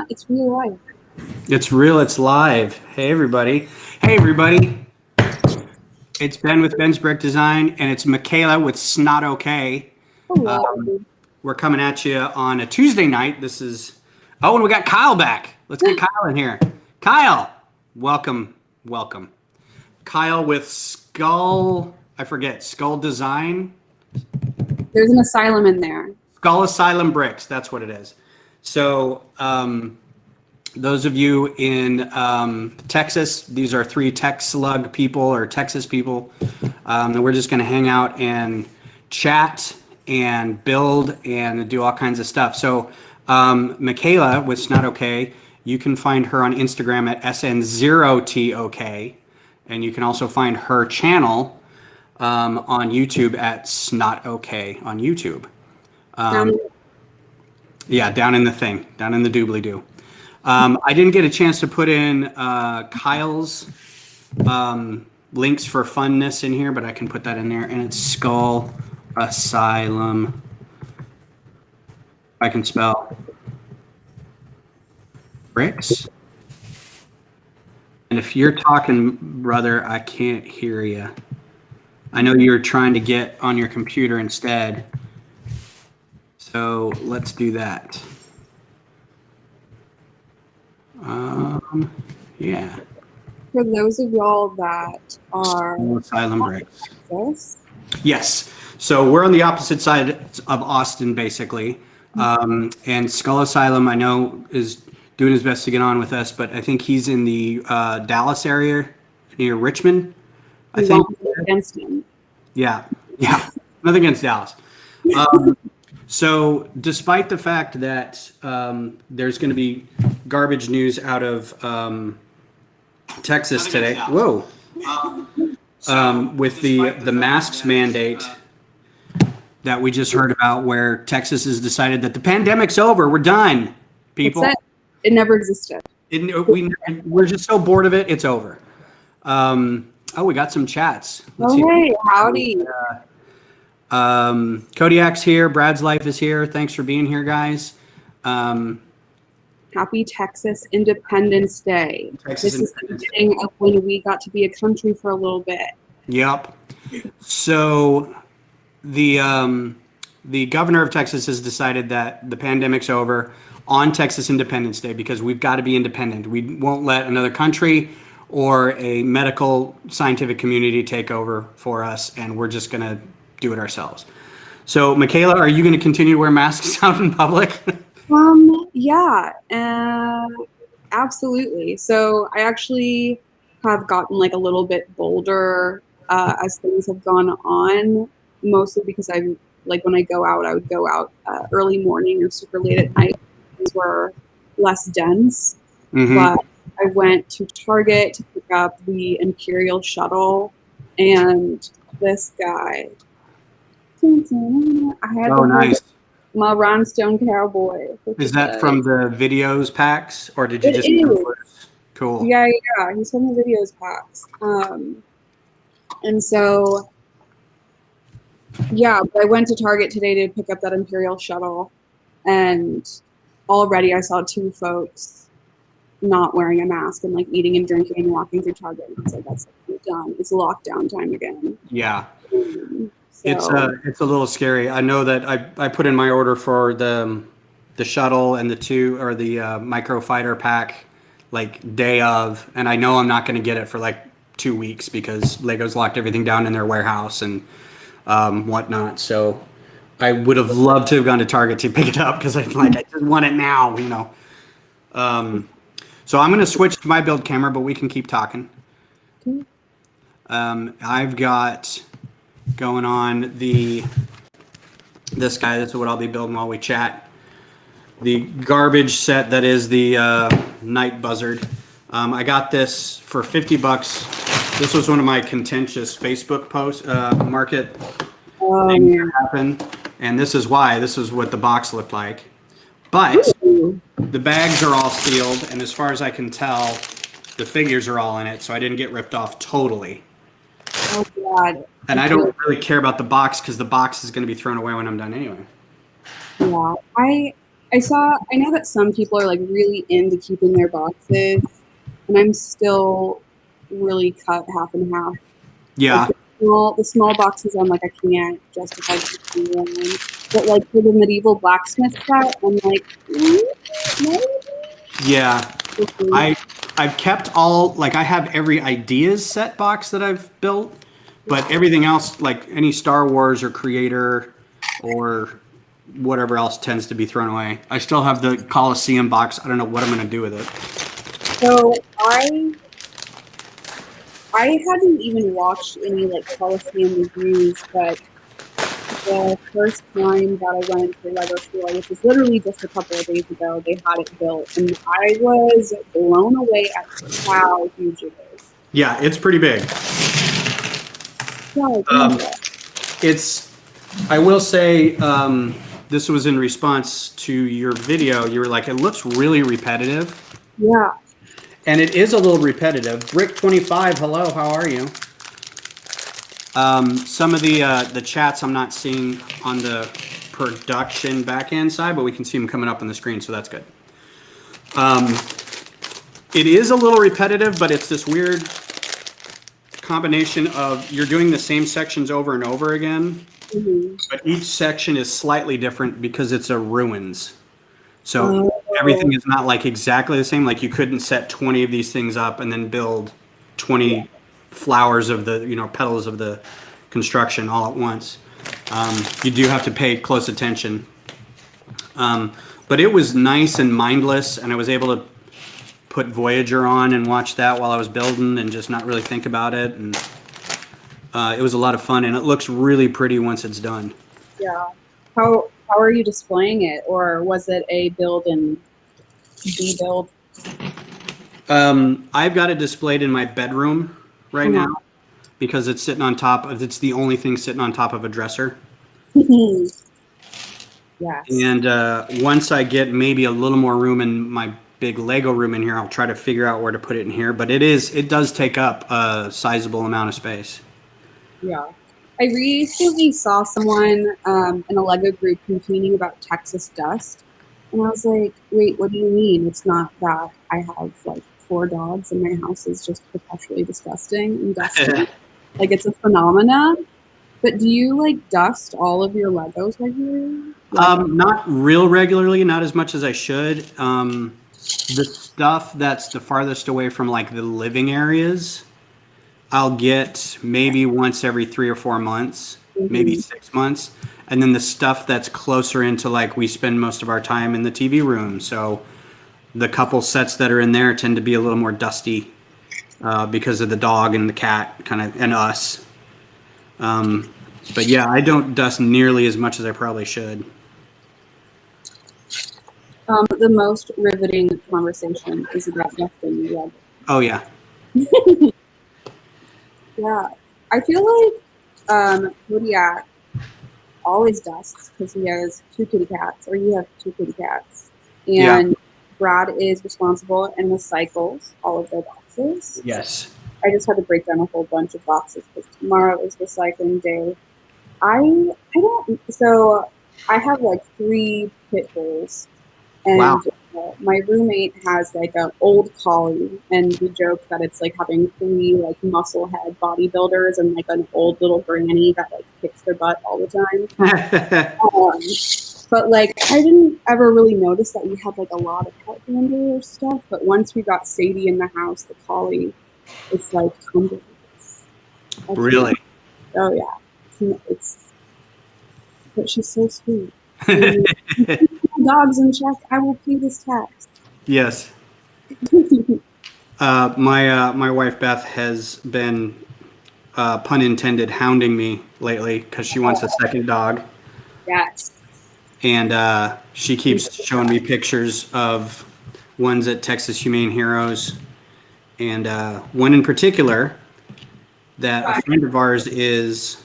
It's real life. It's real, it's live. Hey, everybody. Hey, everybody. It's Ben with Ben's Brick Design, and it's Michaela with SNOTokay. Hello. We're coming at you on a Tuesday night. Oh, and we got Kyle back. Let's get Kyle in here. Kyle, welcome. Kyle with Skull Design. There's an Assylum in there. Skull Assylum Bricks, that's what it is. So, those of you in Texas, these are 3 TexLUG people or Texas people. And we're just going to hang out and chat and build and do all kinds of stuff. So Michaela with SNOTokay, you can find her on Instagram at SN0TOK. And you can also find her channel on YouTube at SNOTokay on YouTube. Yeah, down in the doobly-doo. I didn't get a chance to put in Kyle's links for funness in here, but I can put that in there. And it's Skull Assylum. I can spell bricks. And if you're talking, brother, I can't hear you. I know you're trying to get on your computer instead. So let's do that. Yeah. For those of y'all that are Asylum Bricks. Texas, Yes. So we're on the opposite side of Austin, basically. And Skull Asylum, I know, is doing his best to get on with us, but I think he's in the Dallas area near Richmond. I think. Against him. Yeah. Nothing against Dallas. So despite the fact that there's going to be garbage news out of Texas today, with the masks mandate that we just heard about, where Texas has decided that the pandemic's over, we're done, people. It never existed. We're just so bored of it, it's over. We got some chats. Hey, howdy. Kodiak's here. Brad's Life is here. Thanks for being here, guys. Happy Texas Independence Day. This is the beginning of when we got to be a country for a little bit. Yep. So the governor of Texas has decided that the pandemic's over on Texas Independence Day because we've got to be independent. We won't let another country or a medical scientific community take over for us, and we're just going to do it ourselves. So, Michaela, are you going to continue to wear masks out in public? Yeah, absolutely. So I actually have gotten like a little bit bolder as things have gone on, mostly because I'm like, when I go out, I would go out early morning or super late at night. Things were less dense, but I went to Target to pick up the Imperial shuttle, and this guy, I had nice. My rhinestone cowboy. Is that from the videos packs, or did you just? Cool. Yeah, he's from the videos packs. And so, yeah, I went to Target today to pick up that Imperial shuttle, and already I saw 2 folks not wearing a mask and like eating and drinking and walking through Target. And I was like, that's done. It's lockdown time again. Yeah. So. It's a little scary. I know that I put in my order for the shuttle and the microfighter pack like day of, and I know I'm not going to get it for like 2 weeks because Lego's locked everything down in their warehouse and whatnot. So I would have loved to have gone to Target to pick it up because I'm like, I just want it now, you know. So I'm going to switch to my build camera, but we can keep talking. I've got going on this guy. That's what I'll be building while we chat. The garbage set that is the Night Buzzard. I got this for $50. This was one of my contentious Facebook posts, market thing that happened. And this is why. This is what the box looked like. But the bags are all sealed, and as far as I can tell, the figures are all in it, so I didn't get ripped off totally. Oh, God. And I don't really care about the box because the box is going to be thrown away when I'm done anyway. Yeah, I know that some people are like really into keeping their boxes, and I'm still really cut half and half. Like Yeah. the small boxes, I'm like, I can't justify keeping them. But like for the medieval blacksmith set, I'm like, maybe. Yeah. I've kept all, like, I have every ideas set box that I've built, but everything else, like any Star Wars or Creator or whatever else, tends to be thrown away. I still have the Coliseum box. I don't know what I'm going to do with it. So I haven't even watched any like Coliseum reviews, but the first time that I went to Lego store, which was literally just a couple of days ago, they had it built, and I was blown away at how huge it is. Yeah, it's pretty big. Yeah, I will say, this was in response to your video. You were like, it looks really repetitive. yeah. And it is a little repetitive. Brick25, hello, how are you? Some of the chats I'm not seeing on the production backend side, but we can see them coming up on the screen, so that's good. It is a little repetitive, but it's this weird combination of you're doing the same sections over and over again, but each section is slightly different because it's a ruins. So everything is not like exactly the same. Like you couldn't set 20 of these things up and then build 20 flowers of the, petals of the construction all at once. You do have to pay close attention. But it was nice and mindless, and I was able to put Voyager on and watch that while I was building and just not really think about it. And it was a lot of fun, and it looks really pretty once it's done. Yeah. How are you displaying it, or was it a build and de-build? I've got it displayed in my bedroom right now because it's sitting on top of, it's the only thing sitting on top of a dresser. Yes. And once I get maybe a little more room in my big Lego room in here, I'll try to figure out where to put it in here. But it does take up a sizable amount of space. Yeah. I recently saw someone in a Lego group complaining about Texas dust. And I was like, wait, what do you mean? It's not that I have like 4 dogs and my house is just perpetually disgusting and dusty. Like it's a phenomenon. But do you like dust all of your Legos regularly? Not real regularly, not as much as I should. The stuff that's the farthest away from like the living areas, I'll get maybe once every 3 or 4 months, maybe 6 months. And then the stuff that's closer into like we spend most of our time in the TV room. So the couple sets that are in there tend to be a little more dusty because of the dog and the cat kind of and us. But yeah, I don't dust nearly as much as I probably should. The most riveting conversation is about dusting your Lego. Oh yeah. Yeah, I feel like Kodiak always dusts because he has 2 kitty cats, or you have 2 kitty cats, and Brad is responsible and recycles all of their boxes. Yes. I just had to break down a whole bunch of boxes because tomorrow is recycling day. I don't. So I have like 3 pit bulls, and my roommate has like an old collie, and we joke that it's like having 3 like muscle head bodybuilders and like an old little granny that like kicks their butt all the time. But like I didn't ever really notice that we had like a lot of pet dander stuff. But once we got Sadie in the house, the collie, it's like hundreds. Really? Oh yeah, but she's so sweet. Dogs in check. I will pay this tax. Yes. My wife Beth has been, pun intended, hounding me lately because she wants a second dog. Yes. And she keeps showing me pictures of ones at Texas Humane Heroes, and one in particular that a friend of ours is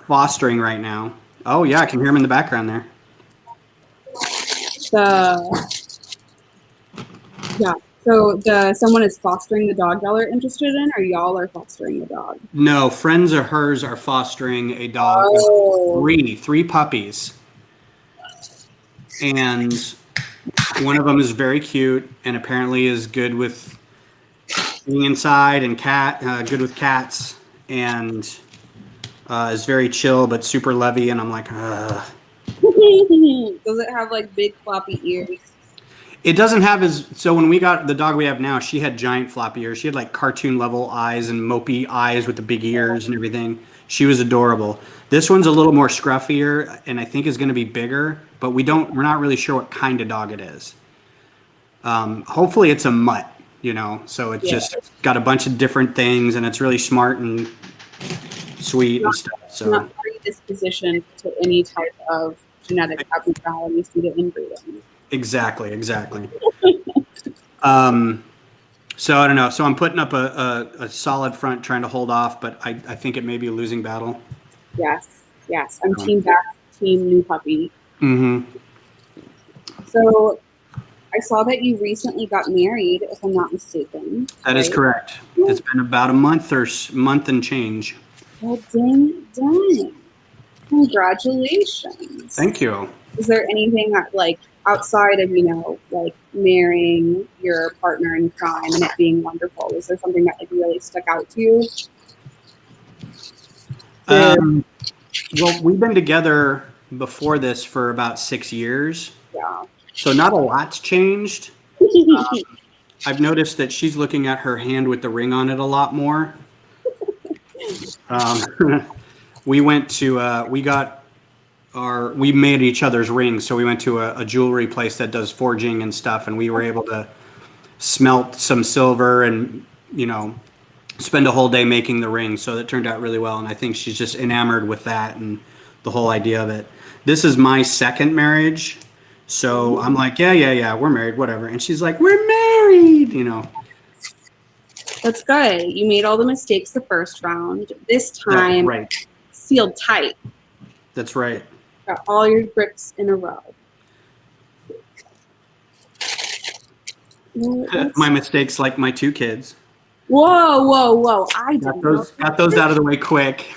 fostering right now. Oh yeah, I can hear him in the background there. So someone is fostering the dog y'all are interested in, or y'all are fostering the dog? No, friends of hers are fostering a dog. Three puppies. and one of them is very cute and apparently is good with being inside and good with cats, and is very chill but super lovey. And I'm like, ugh. Does it have like big floppy ears? It doesn't have so when we got the dog we have now, she had giant floppy ears. She had like cartoon level eyes and mopey eyes with the big ears and everything. She was adorable. This one's a little more scruffier and I think is going to be bigger, but we're not really sure what kind of dog it is. Hopefully it's a mutt, so it's just got a bunch of different things and it's really smart and sweet and stuff. So not predispositioned to any type of genetic abnormalities due to inbreeding. Exactly. So I don't know. So I'm putting up a solid front, trying to hold off, but I think it may be a losing battle. Yes. I'm team back, team new puppy. Mm-hmm. So I saw that you recently got married, if I'm not mistaken. That is correct. It's been about a month and change. Well, dang. Congratulations. Thank you. Is there anything that, like, outside of, like marrying your partner in crime and it being wonderful, was there something that like really stuck out to you? Well, we've been together before this for about 6 years. Yeah. So not a lot's changed. I've noticed that she's looking at her hand with the ring on it a lot more. We went to, we made each other's rings. So we went to a jewelry place that does forging and stuff. And we were able to smelt some silver and, spend a whole day making the rings. So that turned out really well. And I think she's just enamored with that and the whole idea of it. This is my second marriage. So I'm like, yeah, we're married, whatever. And she's like, we're married, That's good. You made all the mistakes the first round. This time, right. Sealed tight. That's right. Got all your bricks in a row. My mistakes, like my 2 kids. Whoa. I got those out of the way quick.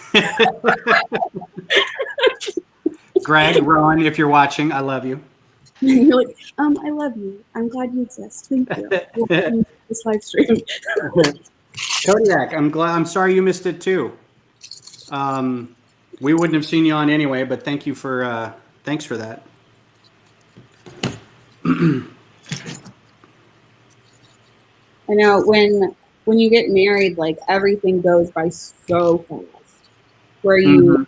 Greg, Rowan, if you're watching, I love you. You're like, I love you. I'm glad you exist. Thank you. This live stream. Kodiak, I'm sorry you missed it too. We wouldn't have seen you on anyway, but thanks for that. I know when you get married, like everything goes by so fast. Where you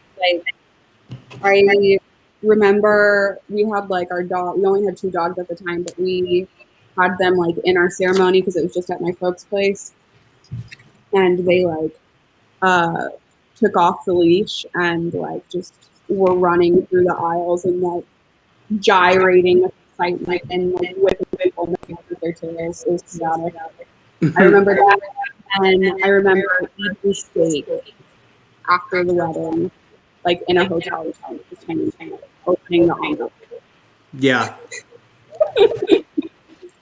I remember we had like our dog. We only had 2 dogs at the time, but we had them like in our ceremony because it was just at my folks' place, and they like took off the leash and like just were running through the aisles and like gyrating with excitement and like whipping people with their tails. It was chaotic. I remember that, and I remember eating steak after the wedding, like in a hotel room, just opening the envelope. Yeah.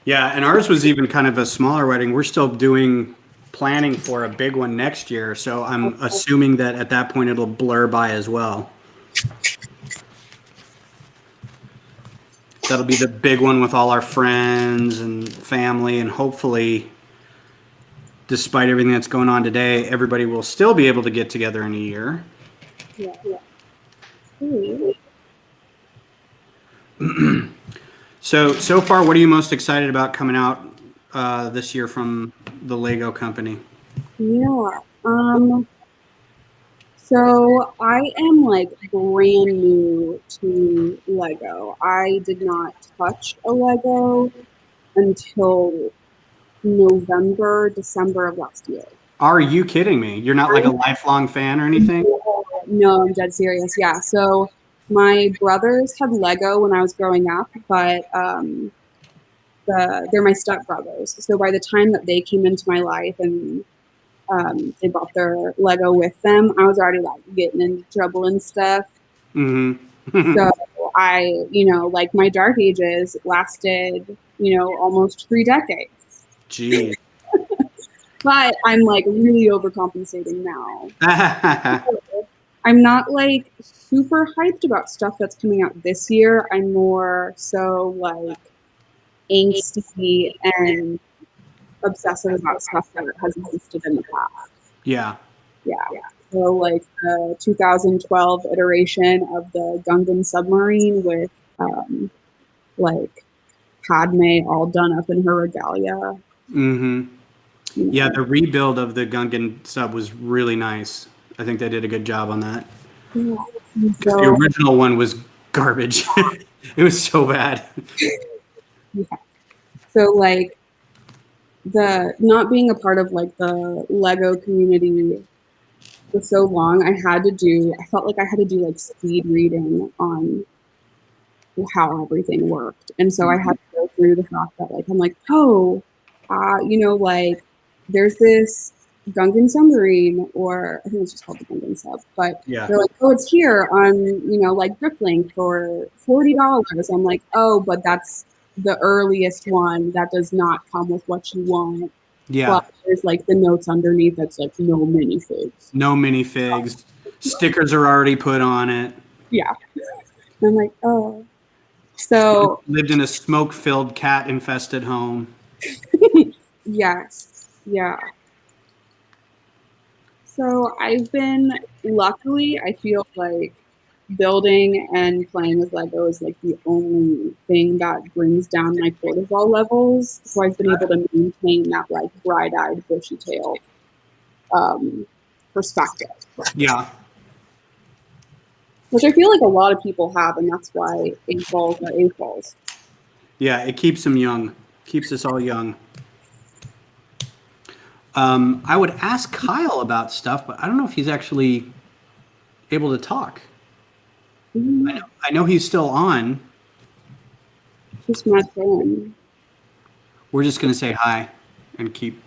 Yeah, and ours was even kind of a smaller wedding. We're still planning for a big one next year, so I'm assuming that at that point it'll blur by as well. That'll be the big one with all our friends and family, and hopefully, despite everything that's going on today, everybody will still be able to get together in a year. Yeah. So far, what are you most excited about coming out this year from the Lego company? Yeah. So I am like brand new to Lego. I did not touch a Lego until December of last year. Are you kidding me? You're not like a lifelong fan or anything? No, I'm dead serious. Yeah. So my brothers had Lego when I was growing up, but they're my stepbrothers. So by the time that they came into my life and they brought their Lego with them, I was already like getting into trouble and stuff. Mm-hmm. So I, like my dark ages lasted, almost 3 decades. Gee. But I'm like really overcompensating now. I'm not like super hyped about stuff that's coming out this year. I'm more so like angsty and obsessive about stuff that has existed in the past. Yeah. Yeah. So like the 2012 iteration of the Gungan submarine with like Padme all done up in her regalia. Mm-hmm. You know. Yeah, the rebuild of the Gungan sub was really nice. I think they did a good job on that. Yeah. Because the original one was garbage. It was so bad. Yeah. So like the not being a part of like the Lego community for so long, I felt like I had to do like speed reading on how everything worked. And so I had to go through the fact that like I'm like, oh, like there's this Gungan submarine, or I think it's just called the Gungan sub, but Yeah. they're like, oh, it's here on, like Bricklink for $40. I'm like, oh, but that's the earliest one. That does not come with what you want. Yeah. But there's like the notes underneath that's like no minifigs. No minifigs. Stickers are already put on it. Yeah. I'm like, oh. So lived in a smoke-filled, cat-infested home. yes, yeah. So luckily, I feel like building and playing with Lego is like the only thing that brings down my cortisol levels. So I've been able to maintain that like bright-eyed, bushy-tailed perspective. Yeah. Which I feel like a lot of people have, and that's why A-falls are A-falls. Yeah, it keeps them young. Keeps us all young. I would ask Kyle about stuff, but I don't know if he's actually able to talk. I know he's still on. Just my friend. We're just going to say hi and keep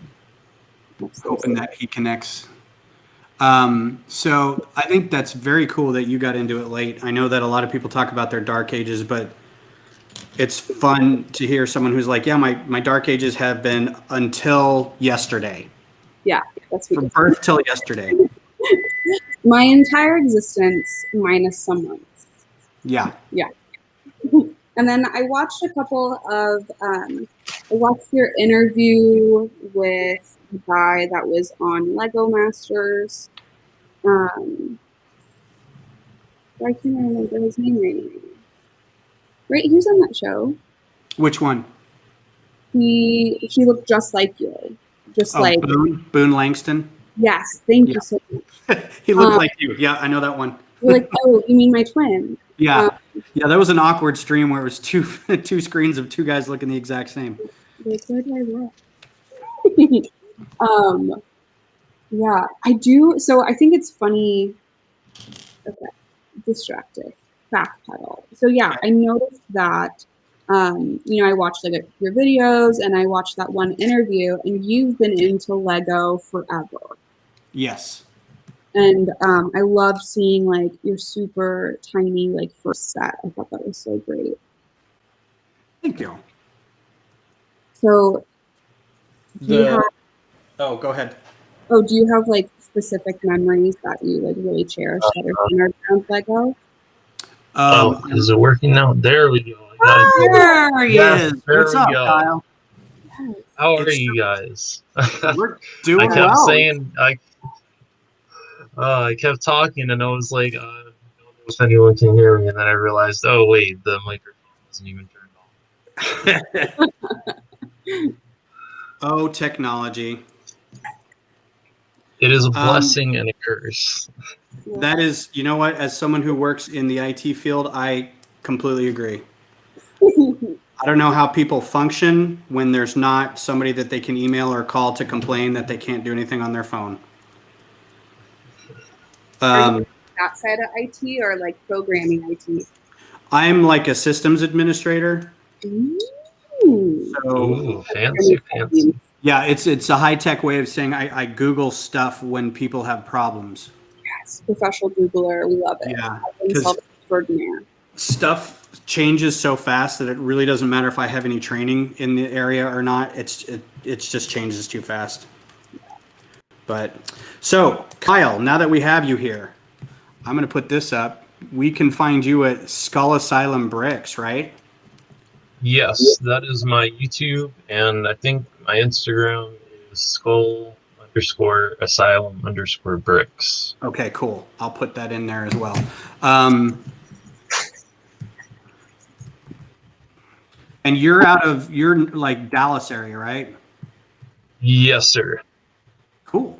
hoping that he connects. So I think that's very cool that you got into it late. I know that a lot of people talk about their dark ages, but it's fun to hear someone who's like, yeah, my dark ages have been until yesterday. Yeah, that's from birth till yesterday. My entire existence minus some months. Yeah. Yeah. And then I watched a couple of, I watched your interview with the guy that was on Lego Masters. I can't remember his name right now. Right, he was on that show. Which one? He looked just like you. Just like Boone Langston. Yes, thank you so much. He looked like you. Yeah, I know that one. You're like, oh, you mean my twin? Yeah, yeah. That was an awkward stream where it was two screens of two guys looking the exact same. Yeah, I do. So I think it's funny. Okay, distracted. Backpedal. So yeah, I noticed that. I watched like your videos, and I watched that one interview, and you've been into Lego forever. Yes. And I loved seeing like your super tiny like first set. I thought that was so great. Thank you. So oh, go ahead. Oh, do you have like specific memories that you like really cherish that are centered around Lego? Is it working now? There we go. There he is. What's up, Kyle? How are you guys? We're doing I kept well. saying I kept talking, and I was like, I don't know if anyone can hear me, and then I realized, oh wait, the microphone wasn't even turned on. Oh, technology. It is a blessing and a curse. That is, you know what? As someone who works in the IT field, I completely agree. I don't know how people function when there's not somebody that they can email or call to complain that they can't do anything on their phone. Are you that side of IT or like programming IT? I'm like a systems administrator. So fancy. Yeah, it's a high-tech way of saying I Google stuff when people have problems. Yes, professional Googler, we love it. Yeah, extraordinaire. Stuff changes so fast that it really doesn't matter if I have any training in the area or not. It just changes too fast. But so Kyle, now that we have you here, I'm going to put this up. We can find you at Skull Assylum Bricks, right? Yes, that is my YouTube, and I think my Instagram is skull_asylum_bricks. Okay, cool. I'll put that in there as well. And you're like Dallas area, right? Yes, sir. Cool.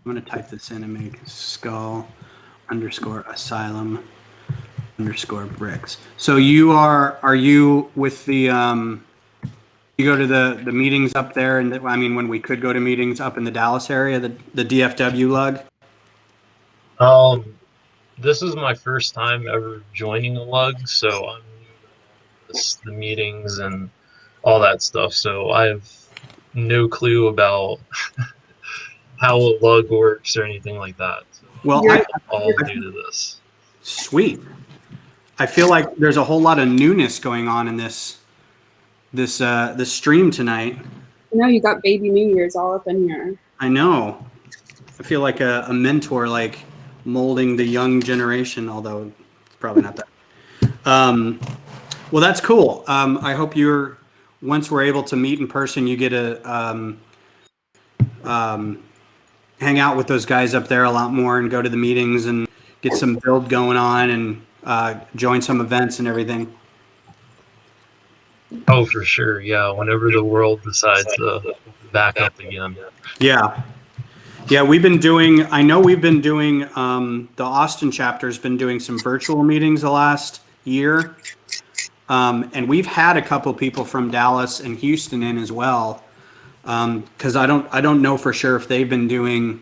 I'm going to type this in and make skull_asylum_bricks. So are you with the, you go to the meetings up there, and I mean, when we could go to meetings up in the Dallas area, the DFW lug? This is my first time ever joining a lug, so I'm new to the meetings and all that stuff. So I have no clue about how a lug works or anything like that. So Well, I'm all new to this. Sweet. I feel like there's a whole lot of newness going on in this stream tonight. No, you got baby New Year's all up in here. I know. I feel like a mentor, like molding the young generation, although it's probably not that. Well, that's cool. I hope once we're able to meet in person, you get to hang out with those guys up there a lot more and go to the meetings and get some build going on and join some events and everything. Oh, for sure. Yeah, whenever the world decides to back up again. Yeah. Yeah, I know we've been doing, the Austin chapter's been doing some virtual meetings the last year. And we've had a couple people from Dallas and Houston in as well. Cause I don't know for sure if they've been doing,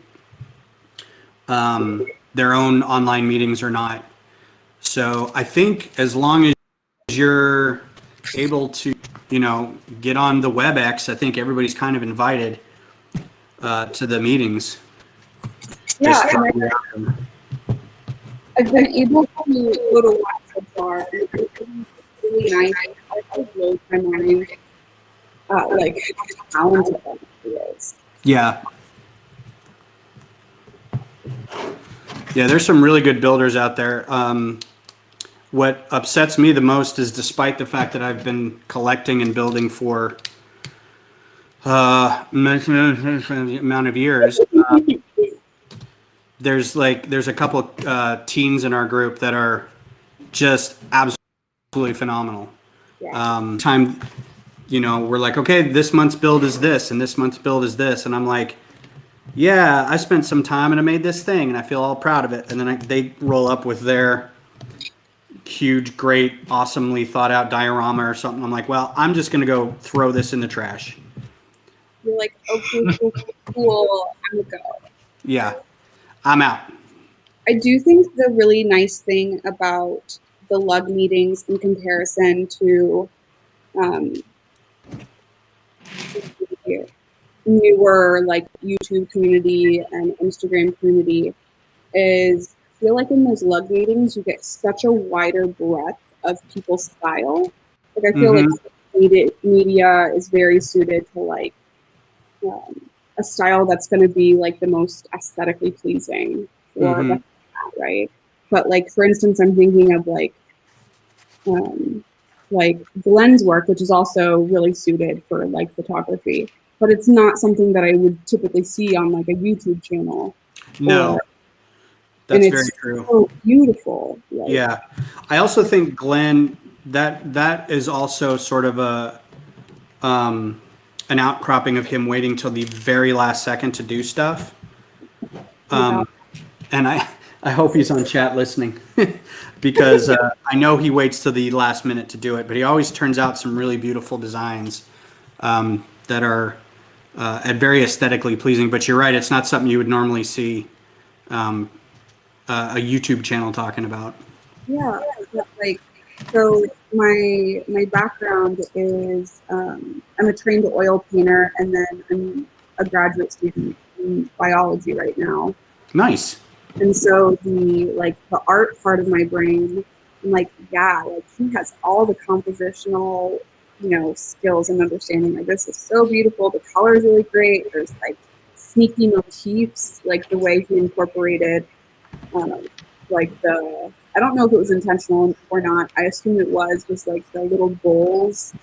their own online meetings or not. So I think as long as you're able to, get on the WebEx, I think everybody's kind of invited to the meetings. Yeah, I've been able to go to watch so far. It's really nice. I blows my mind, like how talented it is. Yeah. Yeah, there's some really good builders out there. What upsets me the most is, despite the fact that I've been collecting and building for amount of years, there's a couple teens in our group that are just absolutely phenomenal. Yeah. We're like, okay, this month's build is this, and this month's build is this, and I'm like, yeah, I spent some time and I made this thing, and I feel all proud of it. And then they roll up with their huge, great, awesomely thought out diorama or something. I'm like, well, I'm just gonna go throw this in the trash. You're like, okay, cool, I'm gonna go. Yeah, I'm out. I do think the really nice thing about the lug meetings in comparison to newer like YouTube community and Instagram community is, I feel like in those lug meetings you get such a wider breadth of people's style. Like I feel like media is very suited to like a style that's going to be like the most aesthetically pleasing for that, right? But like for instance, I'm thinking of like Glenn's work, which is also really suited for like photography, but it's not something that I would typically see on like a YouTube channel. No, that's very true. So beautiful. Like, yeah, I also think Glenn, that is also sort of an outcropping of him waiting till the very last second to do stuff. And I hope he's on chat listening because I know he waits till the last minute to do it, but he always turns out some really beautiful designs that are very aesthetically pleasing. But you're right, it's not something you would normally see a YouTube channel talking about. Yeah, like, so my background is I'm a trained oil painter, and then I'm a graduate student in biology right now. Nice. And so the art part of my brain, I'm like, yeah, like he has all the compositional, skills and understanding. Like this is so beautiful. The color is really great. There's like sneaky motifs, like the way he incorporated like I don't know if it was intentional or not. I assume it was like the little bowls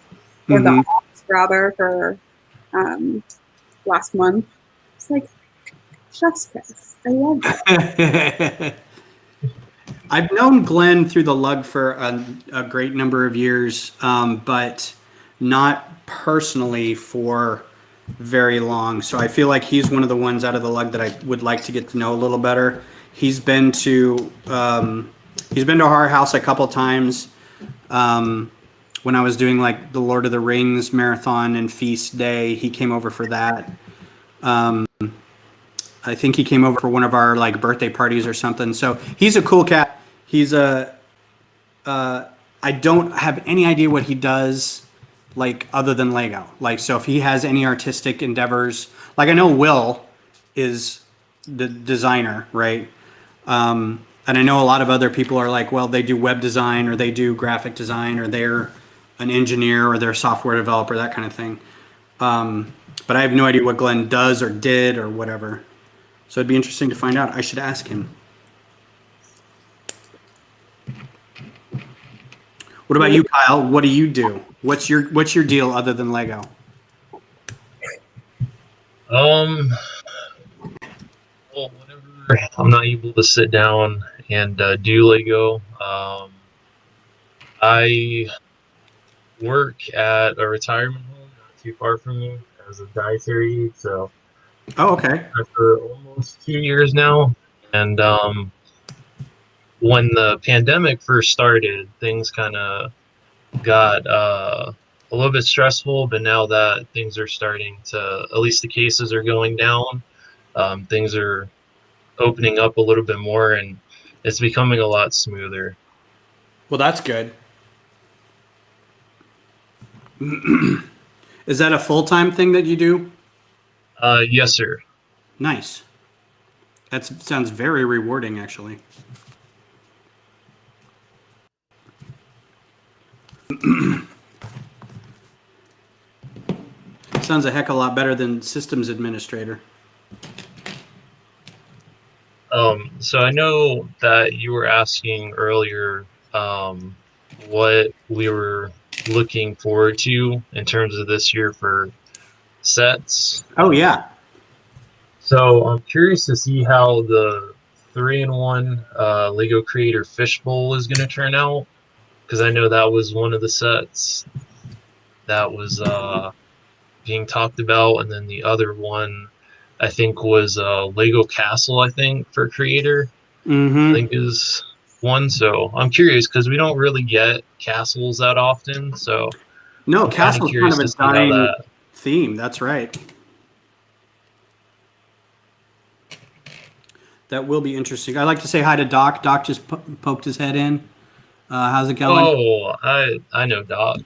or the ops rather for last month. It's like chef's kiss. I love that. I've known Glenn through the lug for a great number of years, but not personally for very long. So I feel like he's one of the ones out of the lug that I would like to get to know a little better. He's been to our house a couple times when I was doing like the Lord of the Rings marathon and feast day. He came over for that. I think he came over for one of our like birthday parties or something. So he's a cool cat. He's I don't have any idea what he does, like other than Lego. Like, so if he has any artistic endeavors, like I know Will is the designer, right? And I know a lot of other people are like, well, they do web design or they do graphic design or they're an engineer or they're a software developer, that kind of thing. But I have no idea what Glenn does or did or whatever. So it'd be interesting to find out. I should ask him. What about you, Kyle? What do you do? What's your deal other than Lego? Well, whenever I'm not able to sit down and do Lego, I work at a retirement home not too far from me as a dietary aide. So, okay. For almost 2 years now, and when the pandemic first started, things kind of got a little bit stressful. But now that things are starting to, at least the cases are going down, things are opening up a little bit more, and it's becoming a lot smoother. Well, that's good. Is that a full-time thing that you do? Yes, sir. Nice. That sounds very rewarding, actually. Sounds a heck of a lot better than systems administrator. So I know that you were asking earlier what we were looking forward to in terms of this year for sets. Oh, yeah. So I'm curious to see how the 3-in-1 Lego Creator Fishbowl is going to turn out, because I know that was one of the sets that was being talked about, and then the other one I think was Lego Castle, I think, for Creator. I think is one. So I'm curious because we don't really get castles that often. So no, castle's kind of a dying theme. That's right. That will be interesting. I'd like to say hi to Doc. Doc just poked his head in. How's it going? Oh, I know Doc.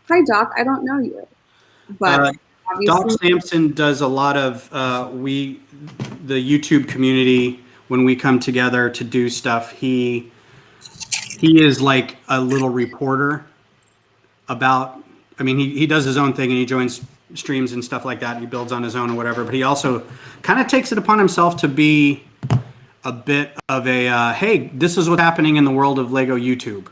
Hi, Doc. I don't know you, but Doc Sampson does a lot of the YouTube community. When we come together to do stuff, he is like a little reporter about. I mean, he does his own thing and he joins streams and stuff like that. And he builds on his own or whatever. But he also kind of takes it upon himself to be a bit of a hey, this is what's happening in the world of Lego YouTube.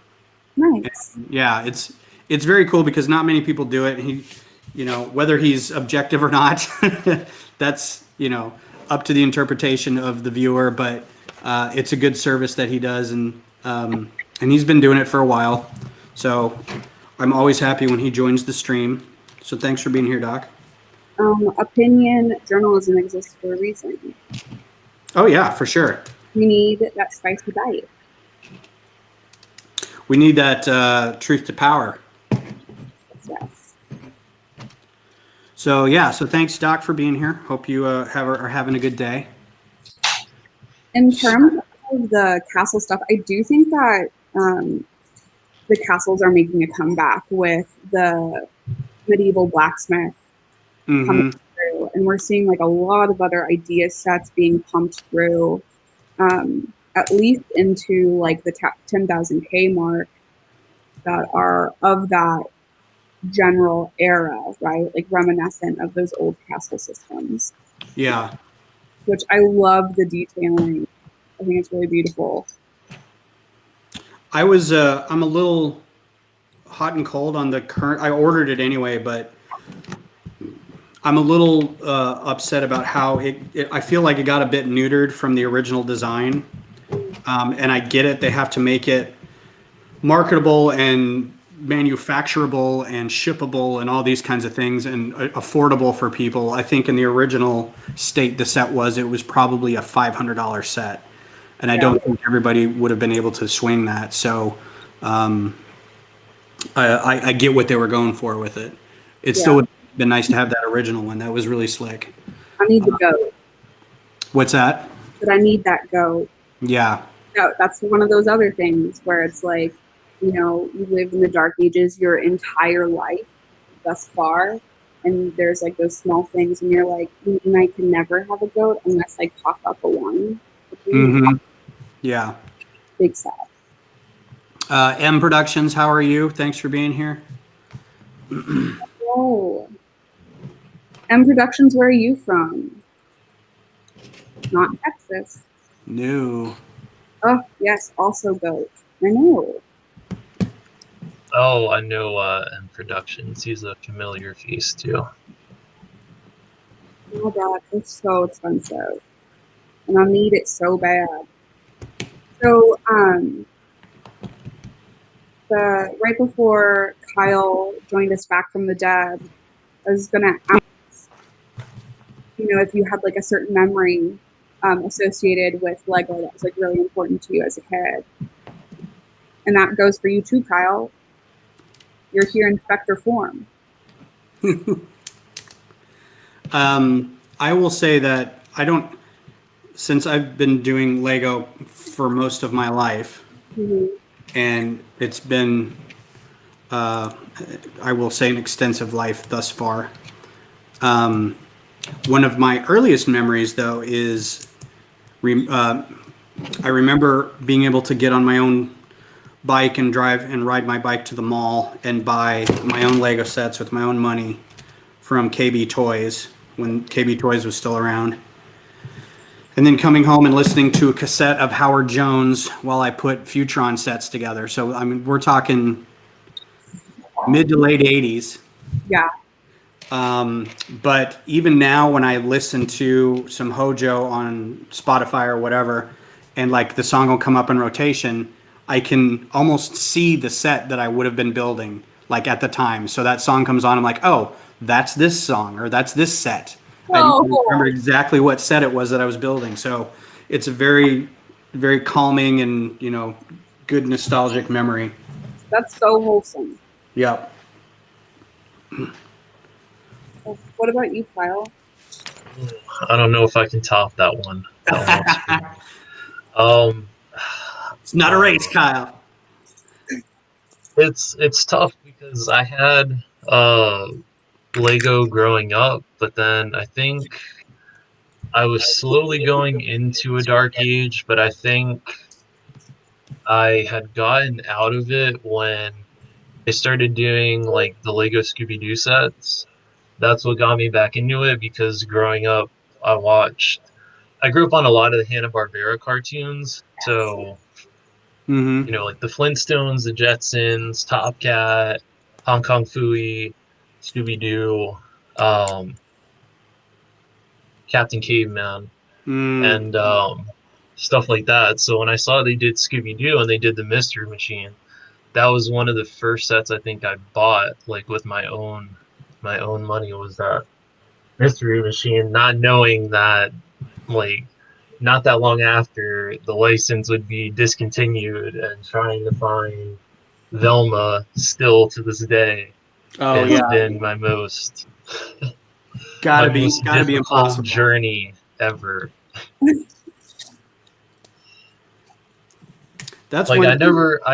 Nice. And yeah, it's very cool because not many people do it. He, whether he's objective or not, that's up to the interpretation of the viewer. But it's a good service that he does, and he's been doing it for a while. So I'm always happy when he joins the stream. So thanks for being here, Doc. Opinion journalism exists for a reason. Oh yeah, for sure. We need that spicy bite. We need that truth to power. Yes. So yeah, so thanks, Doc, for being here. Hope you are having a good day. In terms of the castle stuff, I do think that the castles are making a comeback with the medieval blacksmith coming through, and we're seeing like a lot of other idea sets being pumped through, at least into like the 10,000K mark, that are of that general era, right? Like reminiscent of those old castle systems. Yeah. Which I love the detailing I think it's really beautiful. I'm a little hot and cold on the current. I ordered it anyway, but I'm a little upset about how I feel like it got a bit neutered from the original design. And I get it. They have to make it marketable and manufacturable and shippable and all these kinds of things and affordable for people. I think in the original state the set it was probably a $500 set. And I don't think everybody would have been able to swing that. So I get what they were going for with it. It still would have been nice to have that original one. That was really slick. I need the goat. What's that? But I need that goat. Yeah. That's one of those other things where it's like, you live in the dark ages your entire life thus far, and there's like those small things, and you're like, I can never have a goat unless I cough up a one. Mm-hmm. Yeah. Big sad. M Productions, how are you? Thanks for being here. Oh. M Productions, where are you from? Not Texas. No. Oh, yes, also goat. I know. Oh, I know M Productions. He's a familiar face too. Oh my god, it's so expensive. And I need it so bad. So, right before Kyle joined us back from the dead, I was gonna ask, if you had like a certain memory associated with Lego that was like really important to you as a kid. And that goes for you too, Kyle. You're here in Spectre form. I will say that since I've been doing Lego for most of my life, and it's been, I will say, an extensive life thus far. One of my earliest memories, though, is I remember being able to get on my own bike and drive and ride my bike to the mall and buy my own Lego sets with my own money from KB Toys when KB Toys was still around. And then coming home and listening to a cassette of Howard Jones while I put Futron sets together. So, I mean, we're talking mid to late 80s. Yeah. But even now when I listen to some Hojo on Spotify or whatever, and like the song will come up in rotation, I can almost see the set that I would have been building like at the time. So that song comes on, I'm like, oh, that's this song or that's this set. I remember exactly what set it was that I was building. So it's a very, very calming and, good nostalgic memory. That's so wholesome. Yep. What about you, Kyle? I don't know if I can top that one. It's not a race, Kyle. It's tough because I had Lego growing up, but then I think I was slowly going into a dark age, but I think I had gotten out of it when they started doing like the Lego Scooby-Doo sets. That's what got me back into it, because growing up I grew up on a lot of the Hanna-Barbera cartoons, so like the Flintstones, the Jetsons, Top Cat, Hong Kong Phooey, Scooby-Doo, Captain Caveman, and stuff like that. So when I saw they did Scooby-Doo and they did the Mystery Machine, that was one of the first sets I think I bought, like with my own money, was that Mystery Machine, not knowing that like not that long after the license would be discontinued, and trying to find Velma still to this day has been my most gotta be difficult journey ever. That's like I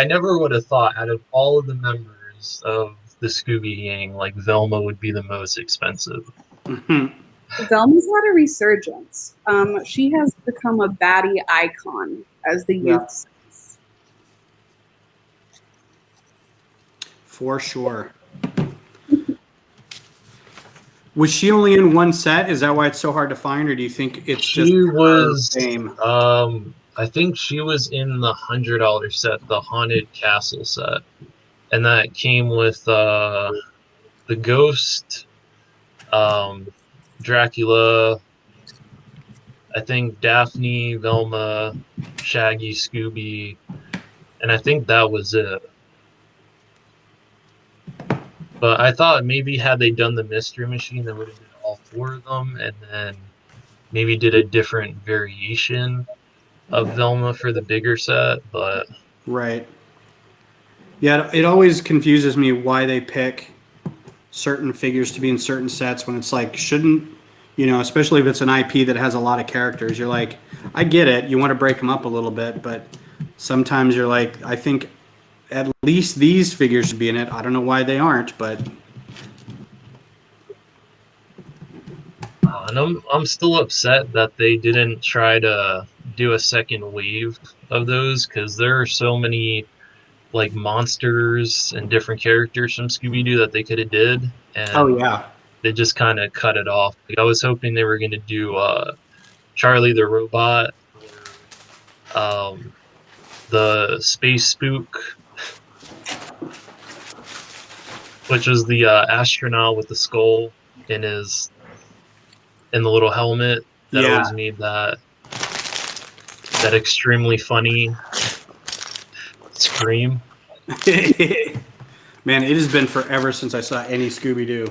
never would have thought, out of all of the members of the Scooby Gang, like Velma would be the most expensive. Velma's had a resurgence. She has become a baddie icon, as the youth says. For sure. Was she only in one set? Is that why it's so hard to find, or do you think it's just she was same? I think she was in the $100 set, the Haunted Castle set, and that came with the Ghost, Dracula, I think Daphne, Velma, Shaggy, Scooby, and I think that was it. But I thought maybe had they done the Mystery Machine, they would have did all 4 of them, and then maybe did a different variation of Velma for the bigger set. But Right. Yeah, it always confuses me why they pick certain figures to be in certain sets when it's like, shouldn't, especially if it's an IP that has a lot of characters, you're like, I get it, you want to break them up a little bit, but sometimes you're like, I think at least these figures should be in it. I don't know why they aren't, but and I'm still upset that they didn't try to do a second wave of those, because there are so many like monsters and different characters from Scooby-Doo that they could have did, and yeah. they just kind of cut it off. Like, I was hoping they were going to do Charlie the Robot, or the Space Spook, which was the astronaut with the skull in the little helmet that always made that extremely funny scream. Man, it has been forever since I saw any Scooby-Doo.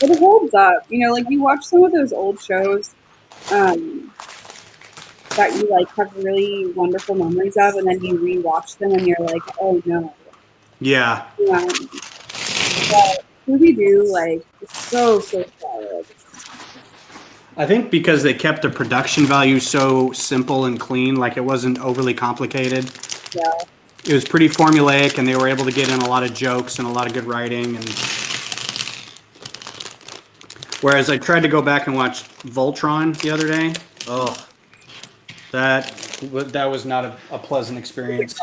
It holds up. Like you watch some of those old shows that you like have really wonderful memories of, and then you rewatch them and you're like, oh no. Yeah. But Scooby-Doo, like, is so solid. I think because they kept the production value so simple and clean, like it wasn't overly complicated. Yeah. It was pretty formulaic, and they were able to get in a lot of jokes and a lot of good writing. And whereas I tried to go back and watch Voltron the other day, that was not a pleasant experience.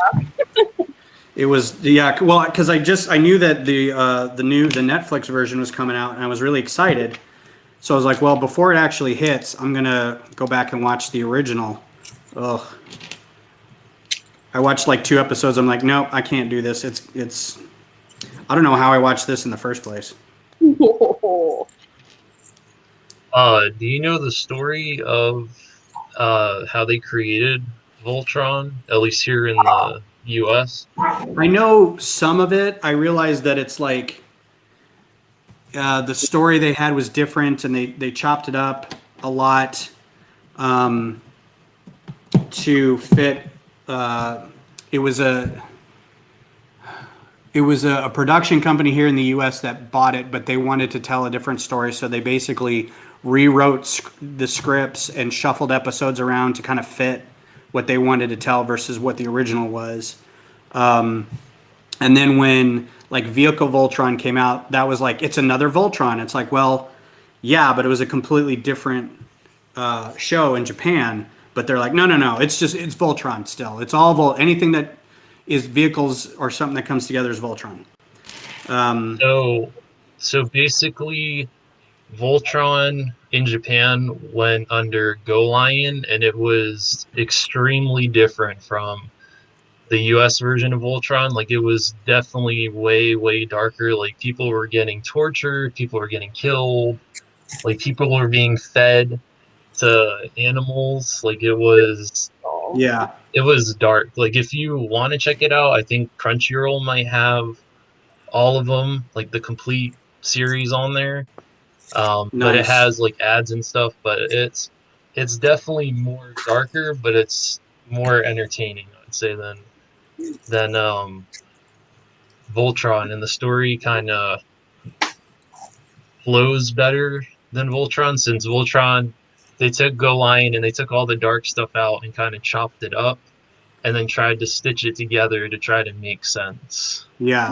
It was, well, because I knew that the Netflix version was coming out, and I was really excited. So I was like, well, before it actually hits, I'm gonna go back and watch the original. Ugh. I watched like 2 episodes. I'm like, nope, I can't do this. It's. I don't know how I watched this in the first place. Do you know the story of how they created Voltron, at least here in the U.S.? I know some of it. I realized that it's like the story they had was different, and they chopped it up a lot to fit. It was a production company here in the U.S. that bought it, but they wanted to tell a different story, so they basically rewrote the scripts and shuffled episodes around to kind of fit what they wanted to tell versus what the original was. And then when like Vehicle Voltron came out, that was like, it's another Voltron. It's like, well, yeah, but it was a completely different show in Japan. But they're like, no, it's Voltron still. It's all anything that is vehicles or something that comes together is Voltron. So basically, Voltron in Japan went under Go Lion, and it was extremely different from the US version of Voltron. Like, it was definitely way, way darker. Like, people were getting tortured, people were getting killed, like people were being fed to animals. Like, it was dark. Like, if you want to check it out, I think Crunchyroll might have all of them, like the complete series on there. Nice. But it has like ads and stuff, but it's definitely more darker, but it's more entertaining, I'd say, than Voltron, and the story kind of flows better than Voltron, since Voltron, they took Go Lion and they took all the dark stuff out and kind of chopped it up and then tried to stitch it together to try to make sense. Yeah.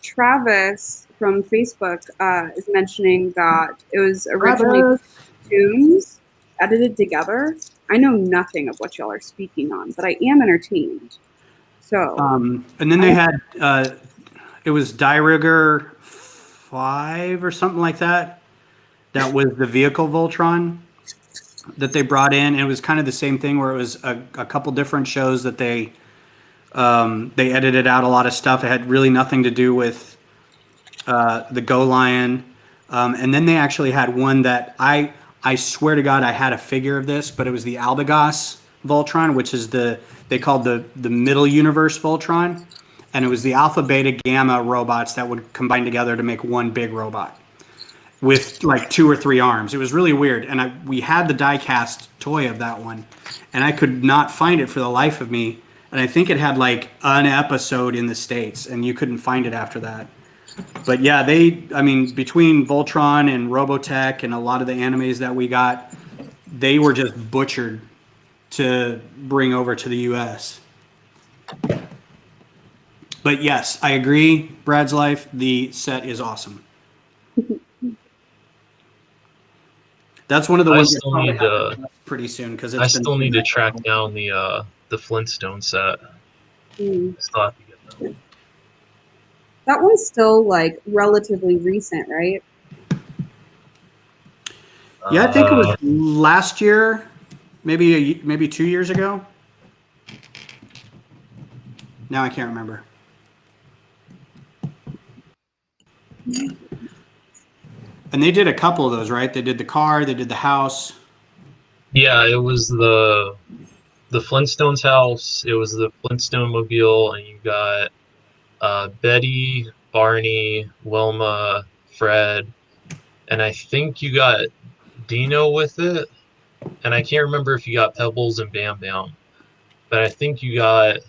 Travis from Facebook is mentioning that it was originally cartoons edited together. I know nothing of what y'all are speaking on, but I am entertained. So. And then they had it was Die Rigger 5 or something like that. That was the Vehicle Voltron. that they brought in. And it was kind of the same thing where it was a couple different shows that they edited out a lot of stuff. It had really nothing to do with the Go Lion. And then they actually had one that I swear to God, I had a figure of this, but it was the Albigos Voltron, which is they called the middle universe Voltron. And it was the alpha, beta, gamma robots that would combine together to make one big robot with like 2 or 3 arms. It was really weird. And we had the die-cast toy of that one, and I could not find it for the life of me. And I think it had like an episode in the States, and you couldn't find it after that. But yeah, between Voltron and Robotech and a lot of the animes that we got, they were just butchered to bring over to the US. But yes, I agree, Brad's Life, the set is awesome. That's one of the ones pretty soon, because I still need to track down the Flintstone set. Mm. Still have to get that. That one's still like relatively recent, right? Yeah, I think it was last year, maybe 2 years ago. Now I can't remember. And they did a couple of those, right? They did the car, they did the house. Yeah, it was the Flintstones house. It was the Flintstone mobile, and you got Betty, Barney, Wilma, Fred, and I think you got Dino with it. And I can't remember if you got Pebbles and Bam Bam, but I think I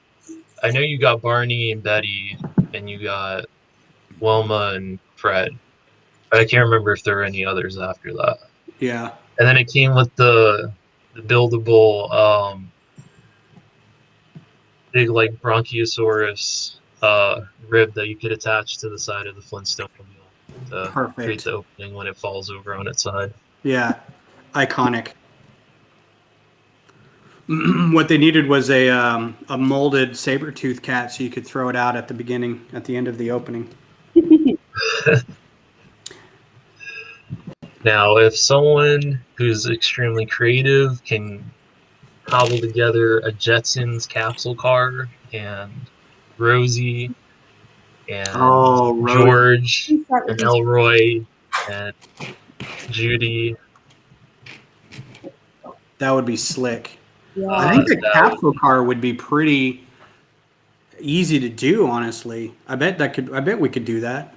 know you got Barney and Betty, and you got Wilma and Fred. But I can't remember if there were any others after that. Yeah. And then it came with the buildable big like Bronchiosaurus rib that you could attach to the side of the Flintstone mobile to create the opening when it falls over on its side. Yeah. Iconic. What they needed was a molded saber-tooth cat so you could throw it out at the end of the opening. Now, if someone who's extremely creative can cobble together a Jetsons capsule car and Rosie and George and Elroy and Judy, that would be slick. Yeah. I think the capsule car would be pretty easy to do, honestly. I bet we could do that.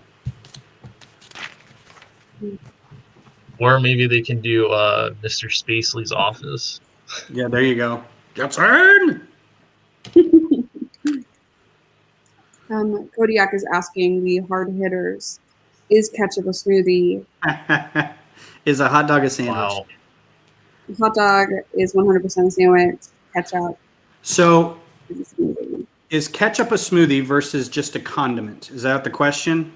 Or maybe they can do Mr. Spacely's office. Yeah, there you go. Jetson! Kodiak is asking the hard hitters, is ketchup a smoothie? Is a hot dog a sandwich? Wow. Hot dog is 100% a sandwich. Ketchup So, is a smoothie. is ketchup a smoothie versus just a condiment? Is that the question?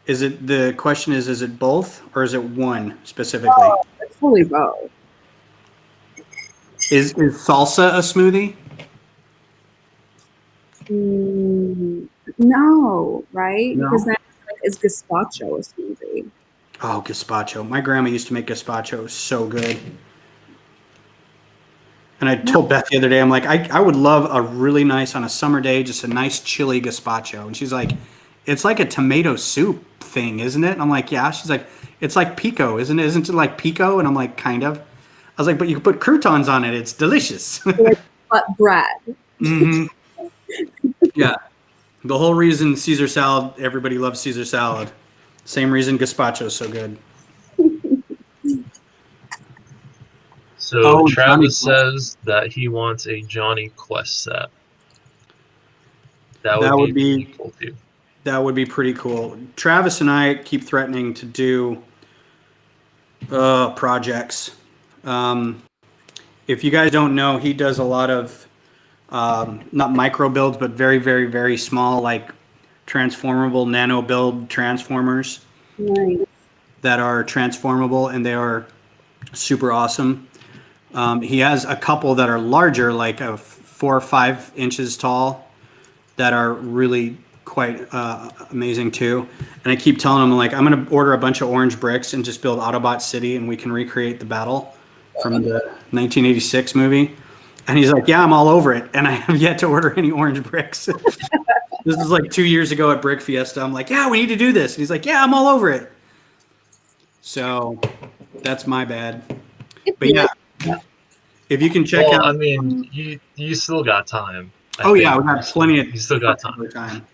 Is it both or is it one specifically? Oh, it's totally both. Is salsa a smoothie? No, right? No? Because then is gazpacho a smoothie? Oh, gazpacho. My grandma used to make gazpacho. It was so good. And I told Beth the other day, I'm like, I would love a really nice, on a summer day, just a nice chili gazpacho. And she's like, it's like a tomato soup thing, isn't it? And I'm like, yeah. She's like, it's like pico, isn't it? Isn't it like pico? And I'm like, kind of. I was like, but you can put croutons on it. It's delicious. But bread. Mm-hmm. Yeah. The whole reason Caesar salad, everybody loves Caesar salad. Same reason gazpacho is so good. So Travis says that he wants a Johnny Quest set. That would be cool too. That would be pretty cool. Travis and I keep threatening to do projects. If you guys don't know, he does a lot of not micro builds, but very, very, very small, like transformable nano build transformers. Nice. That are transformable, and they are super awesome. He has a couple that are larger, like 4 or 5 inches tall, that are really quite amazing too. And I keep telling him, like, I'm going to order a bunch of orange bricks and just build Autobot City, and we can recreate the battle. from the 1986 movie. And he's like, yeah, I'm all over it. And I have yet to order any orange bricks. This is like 2 years ago at Brick Fiesta. I'm like, yeah, we need to do this. And he's like, yeah, I'm all over it. So that's my bad. But yeah, if you can check Well, out. I mean, you still got time. Oh yeah, we got plenty of. You still got time.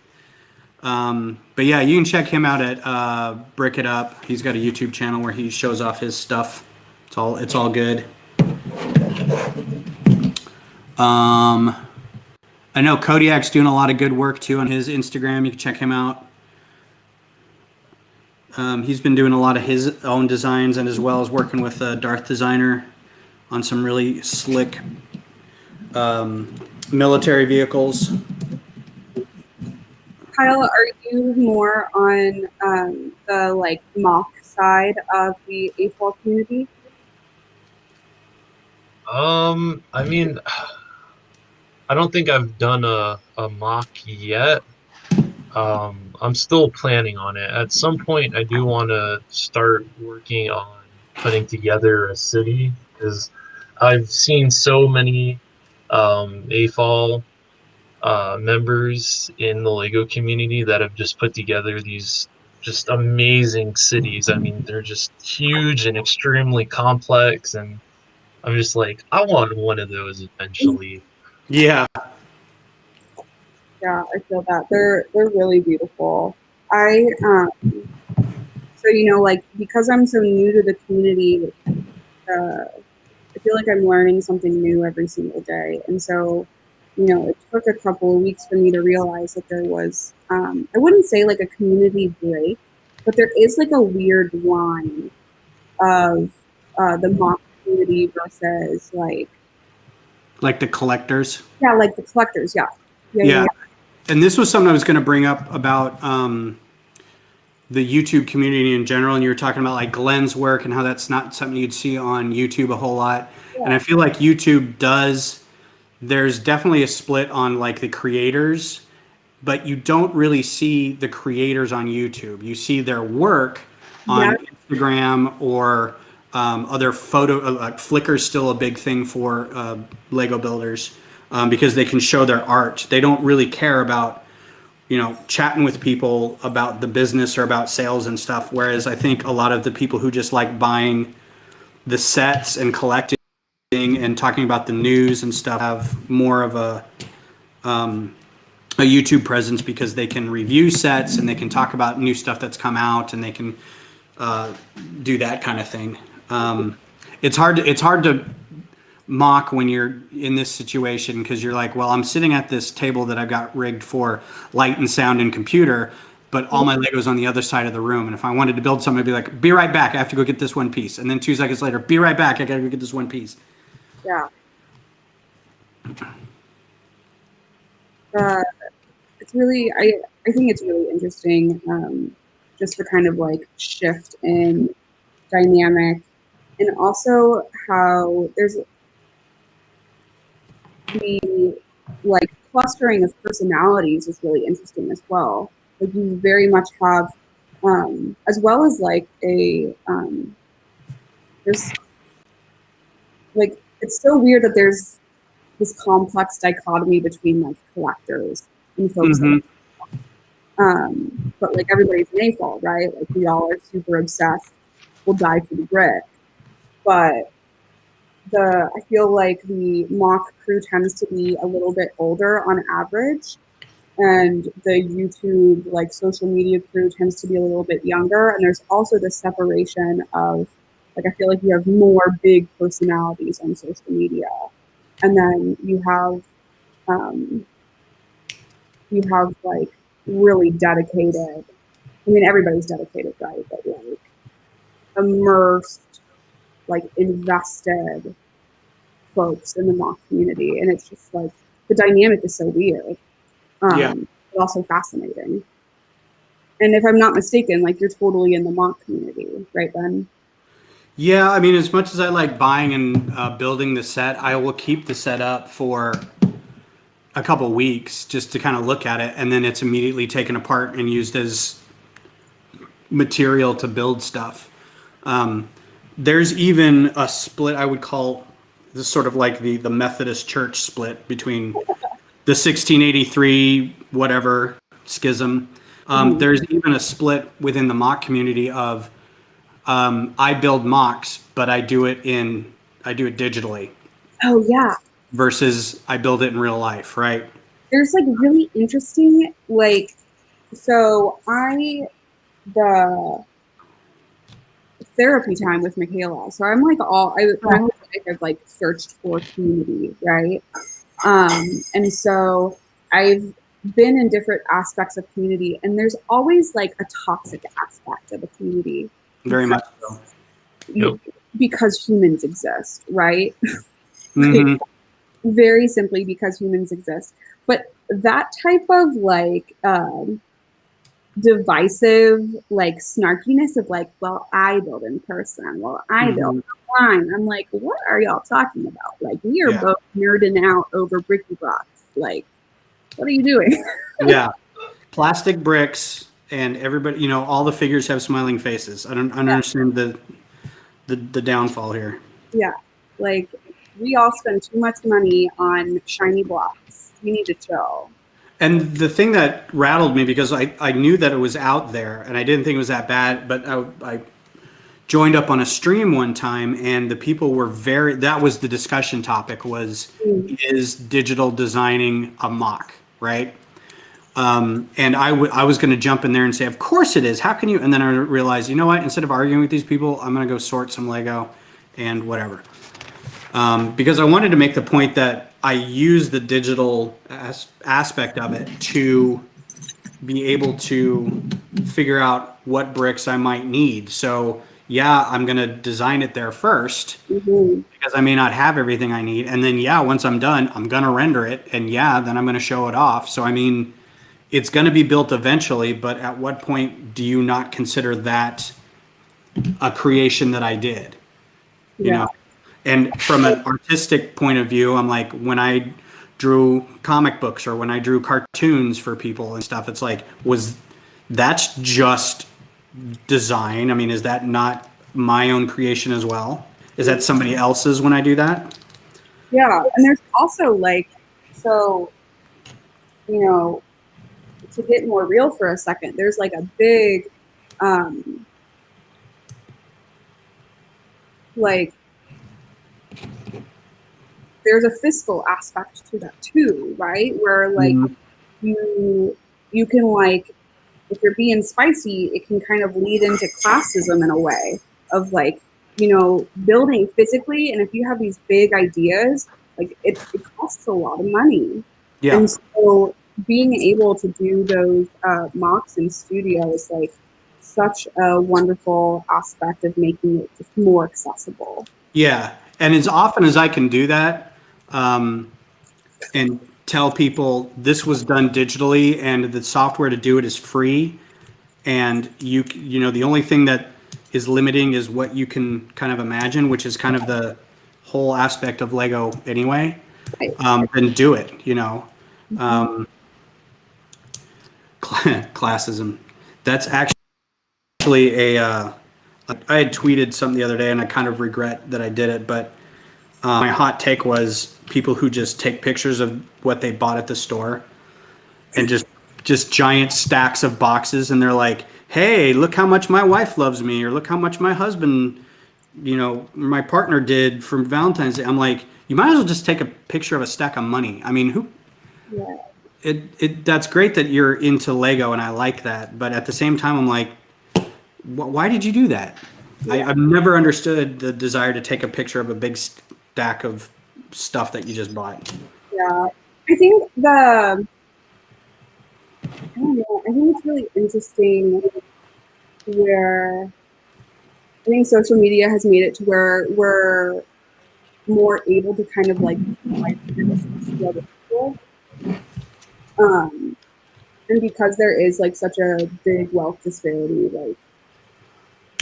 But yeah, you can check him out at Brick It Up. He's got a YouTube channel where he shows off his stuff. It's all good. I know Kodiak's doing a lot of good work too on his Instagram. You can check him out. He's been doing a lot of his own designs, and as well as working with a Darth designer on some really slick military vehicles. Kyle, are you more on the like mock side of the AFOL community? I mean, I don't think I've done a mock yet. I'm still planning on it. At some point, I do want to start working on putting together a city, because I've seen so many AFOL members in the Lego community that have just put together these just amazing cities. I mean, they're just huge and extremely complex, and I'm just like, I want one of those eventually. Yeah. Yeah, I feel that. They're really beautiful. So like, because I'm so new to the community, I feel like I'm learning something new every single day. And so, it took a couple of weeks for me to realize that there was, I wouldn't say like a community break, but there is like a weird line of the mock community versus like the collectors. Yeah, like the collectors. Yeah. And this was something I was going to bring up about the YouTube community in general. And you were talking about like Glenn's work and how that's not something you'd see on YouTube a whole lot. Yeah. And I feel like YouTube there's definitely a split on like the creators, but you don't really see the creators on YouTube. You see their work on Instagram or other photo, like Flickr's still a big thing for Lego builders because they can show their art. They don't really care about, chatting with people about the business or about sales and stuff. Whereas I think a lot of the people who just like buying the sets and collecting and talking about the news and stuff have more of a YouTube presence, because they can review sets and they can talk about new stuff that's come out, and they can do that kind of thing. It's hard to mock when you're in this situation, because you're like, well, I'm sitting at this table that I've got rigged for light and sound and computer, but all my Lego's on the other side of the room. And if I wanted to build something, I'd be like, be right back. I have to go get this one piece. And then 2 seconds later, be right back. I got to go get this one piece. Yeah. It's really, I think it's really interesting, just the kind of like shift in dynamic, and also how there's the like clustering of personalities is really interesting as well. Like you very much have, as well as like there's like, it's so weird that there's this complex dichotomy between like collectors and folks but like everybody's an AFOL, right? Like we all are super obsessed, we'll die for the brick. But I feel like the mock crew tends to be a little bit older on average, and the YouTube like social media crew tends to be a little bit younger. And there's also the separation of like, I feel like you have more big personalities on social media, and then you have like really dedicated, I mean, everybody's dedicated, right? But like immersed, like invested folks in the mock community. And it's just like, the dynamic is so weird, but also fascinating. And if I'm not mistaken, like you're totally in the mock community, right, Ben? Yeah, I mean, as much as I like buying and building the set, I will keep the set up for a couple weeks just to kind of look at it, and then it's immediately taken apart and used as material to build stuff. there's even a split, I would call this sort of like the Methodist Church split between the 1683 whatever schism. There's even a split within the mock community of I build mocks, but I do it digitally. Oh yeah. Versus I build it in real life, right? There's like really interesting, like, so the therapy time with Michaela. So I'm like I've like searched for community, right? And so I've been in different aspects of community, and there's always like a toxic aspect of a community. Very much so. Because humans exist, right? Mm-hmm. Very simply because humans exist. But that type of like divisive like snarkiness of like, well, I build in person, well, I build online. I'm like, what are y'all talking about? Like, we are both nerding out over bricky blocks. Like, what are you doing? Yeah, plastic bricks, and everybody, you know, all the figures have smiling faces. I don't understand the downfall here. Yeah, like, we all spend too much money on shiny blocks. We need to chill. And the thing that rattled me, because I knew that it was out there and I didn't think it was that bad, but I joined up on a stream one time and the people were that was the discussion topic was, is digital designing a mock, right? And I was going to jump in there and say, of course it is. How can you? And then I realized, you know what? Instead of arguing with these people, I'm going to go sort some Lego and whatever. Because I wanted to make the point that I use the digital aspect of it to be able to figure out what bricks I might need. So yeah, I'm going to design it there first because I may not have everything I need. And then, yeah, once I'm done, I'm going to render it. And yeah, then I'm going to show it off. So, I mean, it's going to be built eventually, but at what point do you not consider that a creation that I did? You know? And from an artistic point of view, I'm like, when I drew comic books or when I drew cartoons for people and stuff, it's like, that's just design? I mean, is that not my own creation as well? Is that somebody else's when I do that? Yeah, and there's also like, so, you know, to get more real for a second, there's like a big, like, there's a fiscal aspect to that too, right? Where like you can like, if you're being spicy, it can kind of lead into classism in a way of like, you know, building physically. And if you have these big ideas, like it costs a lot of money. Yeah. And so being able to do those mocks in studio is like such a wonderful aspect of making it just more accessible. Yeah. And as often as I can do that, and tell people this was done digitally and the software to do it is free, and you know the only thing that is limiting is what you can kind of imagine, which is kind of the whole aspect of Lego anyway. Then do it, you know. Classism. That's actually I had tweeted something the other day and I kind of regret that I did it, but my hot take was people who just take pictures of what they bought at the store and just giant stacks of boxes, and they're like, hey, look how much my wife loves me, or look how much my husband, you know, my partner did for Valentine's Day. I'm like, you might as well just take a picture of a stack of money. I mean, that's great that you're into Lego and I like that, but at the same time I'm like, why did you do that? I've never understood the desire to take a picture of a big stack of stuff that you just bought. Yeah, I think I think it's really interesting where I think social media has made it to where we're more able to kind of like other people. And because there is like such a big wealth disparity, like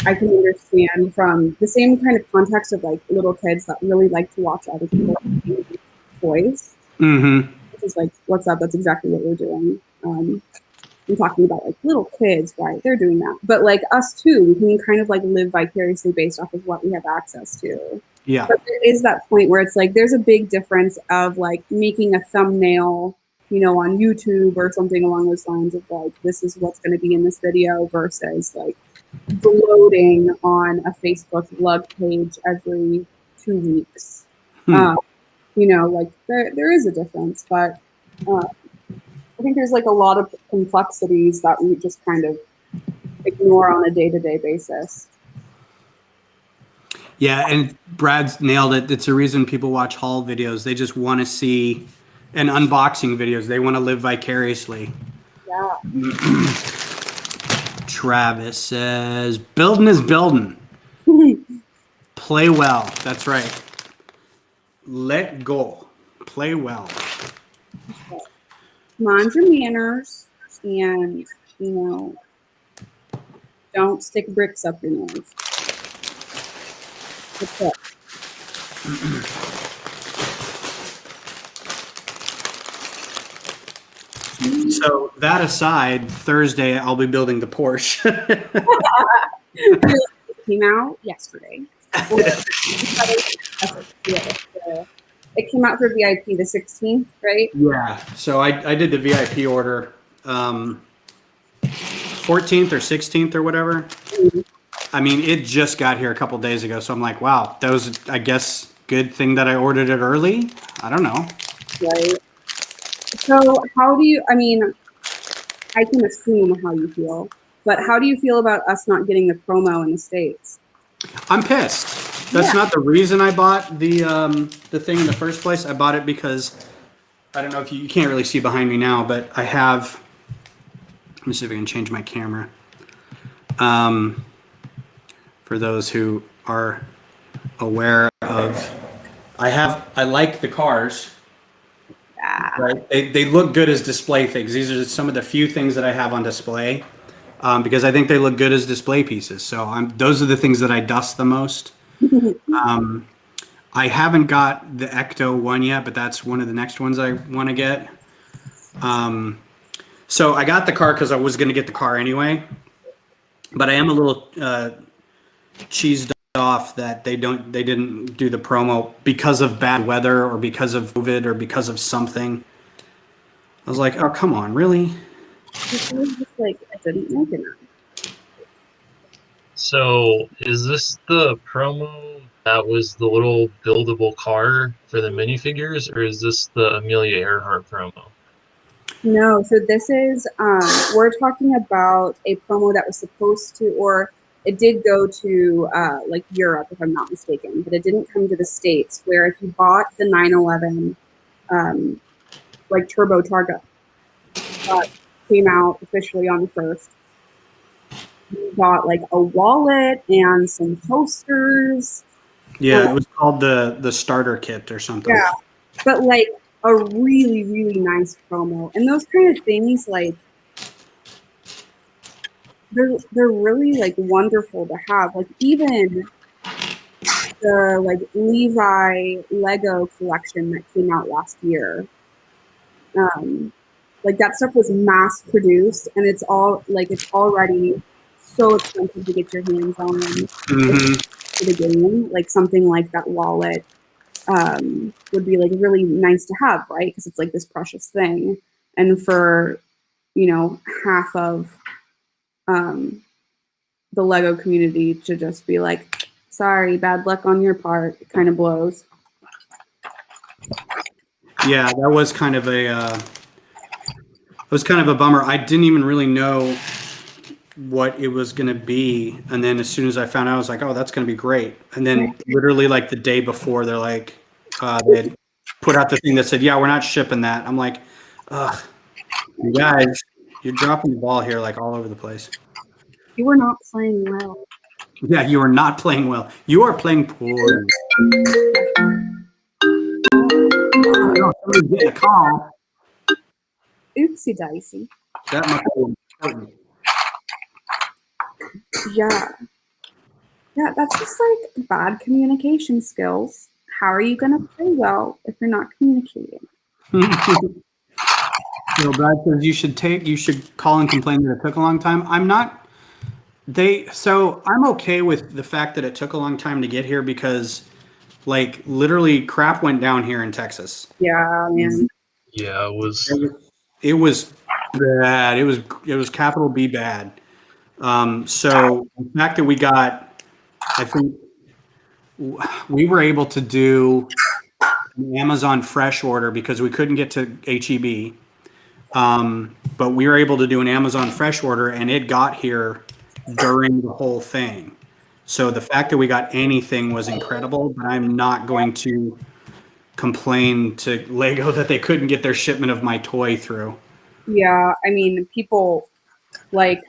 I can understand from the same kind of context of like little kids that really like to watch other people toys. Which is like, what's up? That's exactly what we're doing. I'm talking about like little kids, right? They're doing that. But like us too, we can kind of like live vicariously based off of what we have access to. Yeah. But there is that point where it's like there's a big difference of like making a thumbnail, you know, on YouTube or something along those lines of like, this is what's going to be in this video versus like bloating on a Facebook lug page every 2 weeks. You know, like there is a difference, but I think there's like a lot of complexities that we just kind of ignore on a day-to-day basis. Yeah, and Brad's nailed it. It's the reason people watch haul videos. They just want to see, and unboxing videos. They want to live vicariously. Yeah. Travis says, building is building. Play well. That's right. Let go. Play well. Mind your manners and, you know, don't stick bricks up your nose. That's it. So that aside, Thursday I'll be building the Porsche. It came out yesterday. It came out for VIP the 16th, right? Yeah. So I did the VIP order 14th or 16th or whatever. Mm-hmm. I mean, it just got here a couple days ago. So I'm like, wow, that was, I guess, good thing that I ordered it early. I don't know. Right. So how do you, I mean, I can assume how you feel, but how do you feel about us not getting the promo in the States? I'm pissed. That's not the reason I bought the thing in the first place. I bought it because I don't know if you can't really see behind me now, but I have. Let me see if I can change my camera. For those who are aware of, I like the cars. Yeah. Right? They look good as display things. These are some of the few things that I have on display because I think they look good as display pieces. So those are the things that I dust the most. I haven't got the Ecto one yet, but that's one of the next ones I want to get. So I got the car because I was going to get the car anyway, but I am a little cheesed off that they didn't do the promo because of bad weather or because of COVID or because of something. I was like, oh, come on, really? It was just like, I didn't make enough. So, is this the promo that was the little buildable car for the minifigures, or is this the Amelia Earhart promo? No, so this is, we're talking about a promo that was supposed to, or it did go to like Europe, if I'm not mistaken, but it didn't come to the States, where if you bought the 911 like Turbo Targa that came out officially on the 1st, you bought like a wallet and some posters. Yeah, it was called the starter kit or something. Yeah, but like a really, really nice promo. And those kind of things, like, they're really like wonderful to have. Like even the like Levi Lego collection that came out last year. Like that stuff was mass produced and it's all like it's already so expensive to get your hands on for the game. Like something like that wallet would be like really nice to have, right? Because it's like this precious thing. And for, you know, half of the Lego community to just be like, sorry, bad luck on your part, it kind of blows. Yeah, that was kind of a bummer. I didn't even really know what it was going to be, and then as soon as I found out, I was like, oh, that's going to be great. And then literally like the day before, they're like, they put out the thing that said, yeah, we're not shipping that. I'm like, ugh, you guys, you're dropping the ball here like all over the place. You were not playing well. Yeah, you are not playing well. You are playing poorly. Somebody's getting a call. Oopsie dicey. That must be important. Yeah. Yeah, that's just like bad communication skills. How are you going to play well if you're not communicating? So Brad says you should call and complain that it took a long time. I'm okay with the fact that it took a long time to get here because like literally crap went down here in Texas. Yeah, man. Yeah, it was. It was bad. It was capital B bad. So the fact that I think we were able to do an Amazon Fresh order because we couldn't get to HEB. But we were able to do an Amazon Fresh order and it got here during the whole thing. So the fact that we got anything was incredible, but I'm not going to complain to Lego that they couldn't get their shipment of my toy through. Yeah, I mean, people like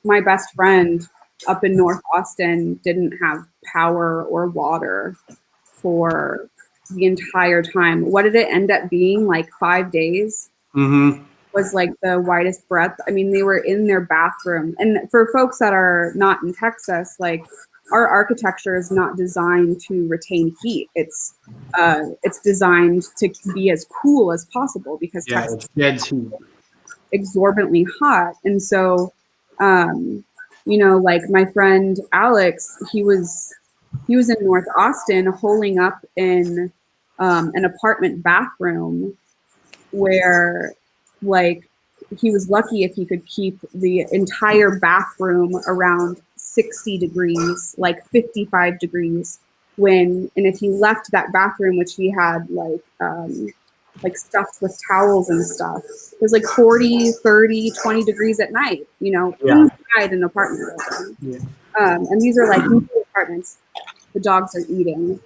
my best friend up in North Austin didn't have power or water for the entire time. What did it end up being? Like 5 days? Mm-hmm. Was like the widest breadth. I mean, they were in their bathroom. And for folks that are not in Texas, like our architecture is not designed to retain heat. It's designed to be as cool as possible because Texas it's dead heat. Exorbitantly hot. And so, like my friend Alex, he was in North Austin holing up in an apartment bathroom where like he was lucky if he could keep the entire bathroom around 60 degrees, like 55 degrees and if he left that bathroom, which he had like stuffed with towels and stuff, it was like 40, 30, 20 degrees at night, inside an apartment building. Yeah. And these are like new apartments. The dogs are eating.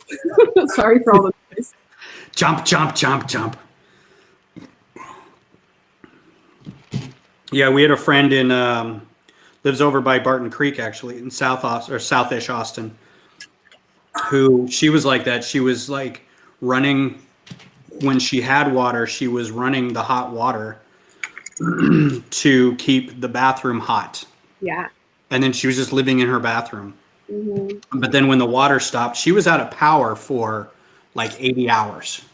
Sorry for all the noise. Jump, jump, jump, jump. Yeah, we had a friend in lives over by Barton Creek, actually, in Southish Austin, who she was like that. She was like running when she had water. She was running the hot water to keep the bathroom hot. Yeah. And then she was just living in her bathroom. Mm-hmm. But then when the water stopped, she was out of power for like 80 hours.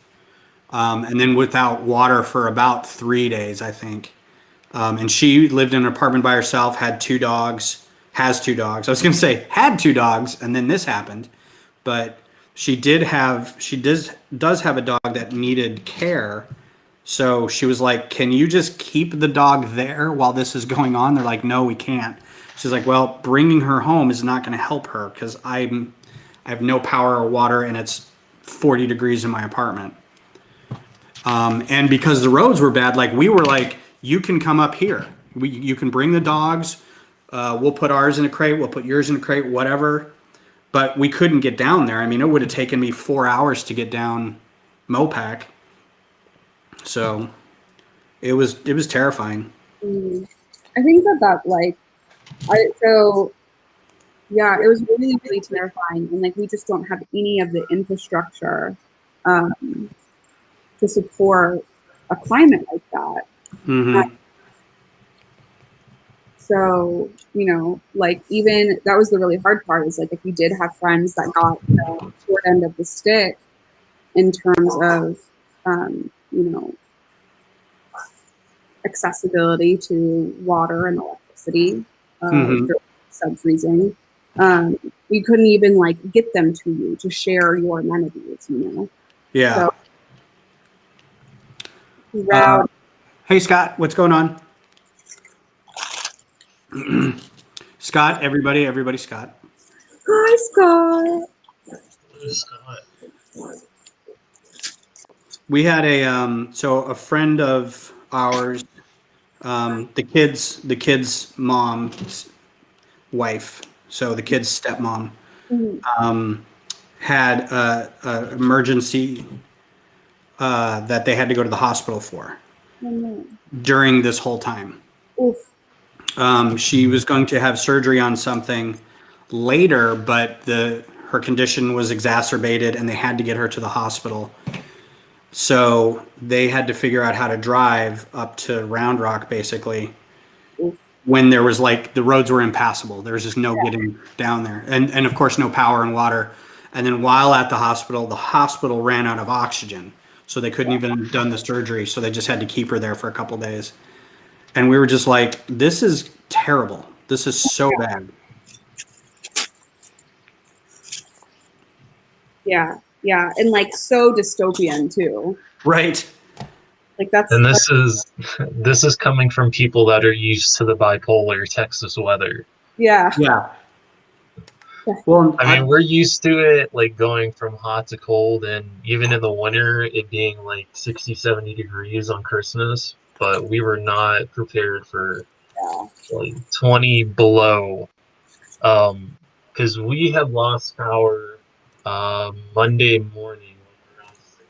And then without water for about 3 days, I think. And she lived in an apartment by herself, has 2 dogs. I was going to say had 2 dogs, and then this happened. But she does have a dog that needed care. So she was like, can you just keep the dog there while this is going on? They're like, no, we can't. She's like, well, bringing her home is not going to help her because I have no power or water, and it's 40 degrees in my apartment. And because the roads were bad, like we were like, you can come up here. You can bring the dogs. We'll put ours in a crate. We'll put yours in a crate, whatever. But we couldn't get down there. I mean, it would have taken me 4 hours to get down Mopac. So it was terrifying. I think that like, it was really, really terrifying. And like, we just don't have any of the infrastructure to support a climate like that. Mm-hmm. So, like even that was the really hard part is like if you did have friends that got the short end of the stick in terms of, accessibility to water and electricity, sub-freezing, you couldn't even like get them to you to share your amenities, Yeah. So, hey, Scott, what's going on? Scott, everybody, Scott. Hi, Scott. We had a friend of ours, the kid's mom's wife, so the kid's stepmom, had a emergency that they had to go to the hospital for during this whole time. Oof. She was going to have surgery on something later, but her condition was exacerbated and they had to get her to the hospital. So they had to figure out how to drive up to Round Rock, basically, when there was like the roads were impassable. There was just no getting down there. And of course, no power and water. And then while at the hospital ran out of oxygen. So they couldn't even have done the surgery. So they just had to keep her there for a couple days. And we were just like, this is terrible. This is so bad. Yeah, yeah, and like so dystopian too. Right. Like that's. And this is coming from people that are used to the bipolar Texas weather. Yeah. Yeah. Well, I mean, we're used to it, like going from hot to cold, and even in the winter, it being like 60, 70 degrees on Christmas. But we were not prepared for like 20 below, because we had lost power Monday morning around 6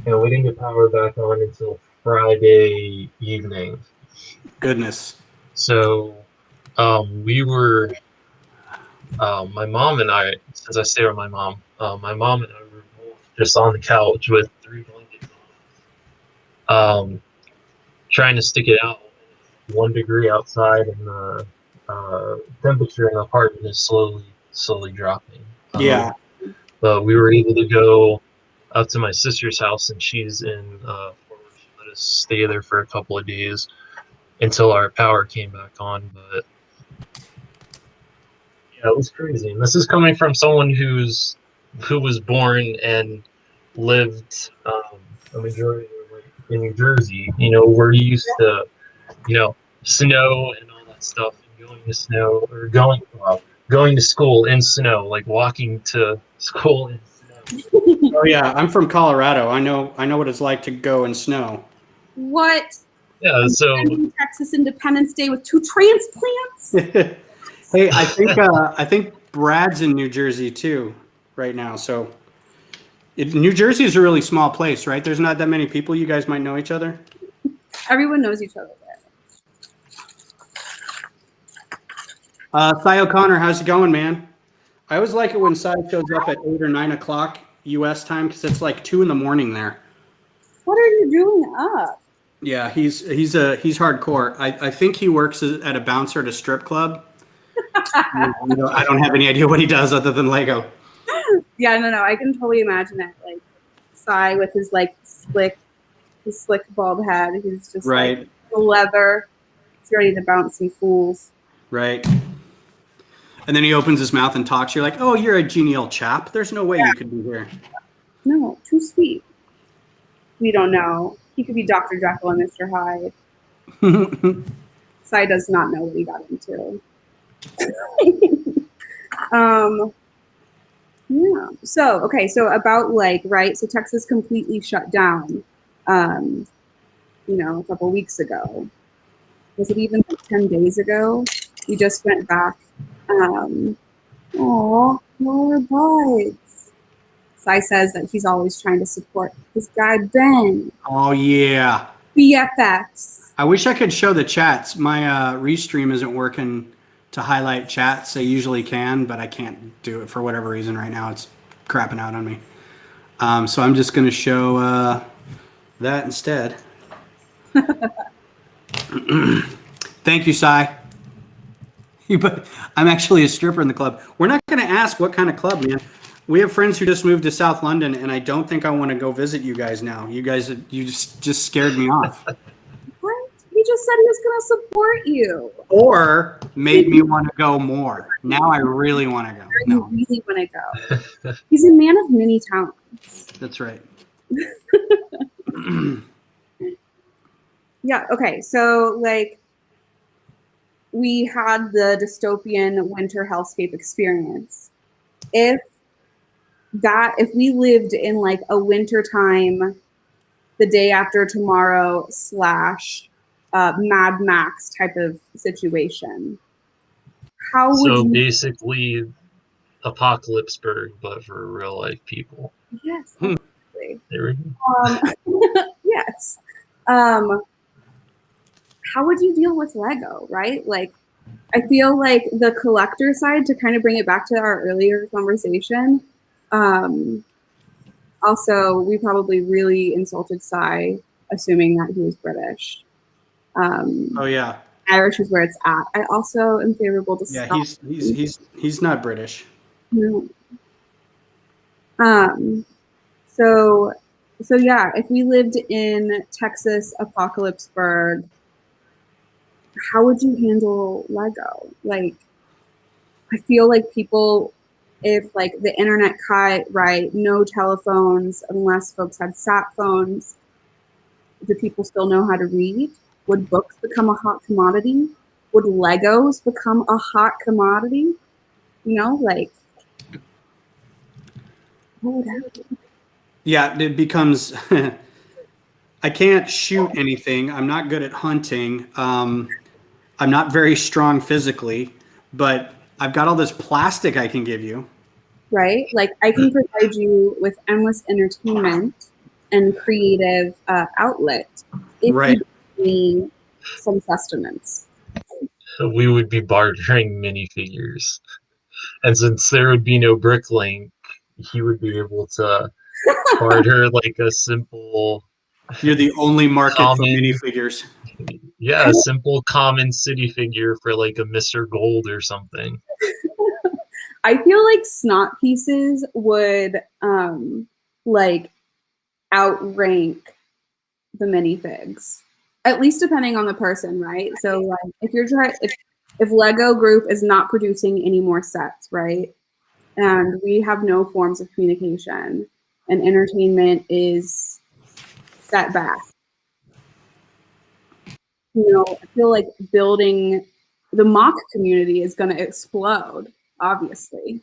a.m. and we didn't get power back on until Friday evening. Goodness. So we were. My mom and I, since I stay with my mom and I were both just on the couch with 3 blankets on, trying to stick it out. 1 degree outside, and the temperature in the apartment is slowly dropping. Yeah. But we were able to go up to my sister's house, and she's in Fort Worth. She let us stay there for a couple of days until our power came back on. But yeah, it was crazy. And this is coming from someone who was born and lived a majority of like in New Jersey. You know, we're used to, snow and all that stuff, and going to snow or going to school in snow, like walking to school in snow. Oh yeah, I'm from Colorado. I know what it's like to go in snow. What? Yeah, so Texas Independence Day with 2 transplants. Hey, I think Brad's in New Jersey too right now. So New Jersey is a really small place, right? There's not that many people. You guys might know each other. Everyone knows each other there. Cy O'Connor, how's it going, man? I always like it when Cy shows up at 8 or 9 o'clock U.S. time because it's like 2 a.m. there. What are you doing up? Yeah, he's hardcore. I think he works at a bouncer at a strip club. I don't have any idea what he does other than Lego. Yeah, no, I can totally imagine it. Like Cy with his like slick bald head. He's just right. Like leather. He's ready to bounce some fools. Right. And then he opens his mouth and talks. You're like, oh, you're a genial chap. There's no way you could be here. No, too sweet. We don't know. He could be Dr. Jekyll and Mr. Hyde. Cy does not know what he got into. Yeah. So about like, right. So Texas completely shut down, a couple weeks ago. Was it even like 10 days ago? We just went back. More buds. Cy says that he's always trying to support his guy, Ben. Oh, yeah. BFFs. I wish I could show the chats. My restream isn't working to highlight chats. I usually can, but I can't do it for whatever reason right now. It's crapping out on me. So I'm just going to show that instead. Thank you, Cy. I'm actually a stripper in the club. We're not going to ask what kind of club, man. We have friends who just moved to South London, and I don't think I want to go visit you guys now. You just scared me off. What? He just said he was going to support you. Or made me want to go more. Now I really want to go. You really want to go. He's a man of many talents. That's right. Yeah, okay. So, like, we had the dystopian winter hellscape experience. If we lived in, like, a winter time, the day after tomorrow / Mad Max type of situation, how would you... basically Apocalypseburg, but for real life people. Yes, absolutely. There we go. Yes. How would you deal with Lego, right? Like, I feel like the collector side, to kind of bring it back to our earlier conversation, also, we probably really insulted Cy, assuming that he was British. Oh yeah, Irish is where it's at. I also am favorable to Scotland. Yeah, he's not British. No. So So yeah, if we lived in Texas, Apocalypseburg, how would you handle Lego? Like, I feel like people, if like the internet cut, right, no telephones unless folks had sat phones, do people still know how to read? Would books become a hot commodity? Would Legos become a hot commodity? You know, like, what would happen? Yeah, it becomes. I can't shoot anything. I'm not good at hunting. I'm not very strong physically, but I've got all this plastic I can give you. Right? Like, I can provide you with endless entertainment and creative outlet if Right. you give me some sustenance. We would be bartering minifigures. And since there would be no Bricklink, he would be able to barter like a simple You're the only market for common, minifigures. yeah, a simple common city figure for like a Mr. Gold or something. I feel like snot pieces would like outrank the minifigs, at least depending on the person, right? So like if you're trying, if Lego Group is not producing any more sets, right, and we have no forms of communication, and entertainment is set back, you know, I feel like building the mock community is going to explode, obviously.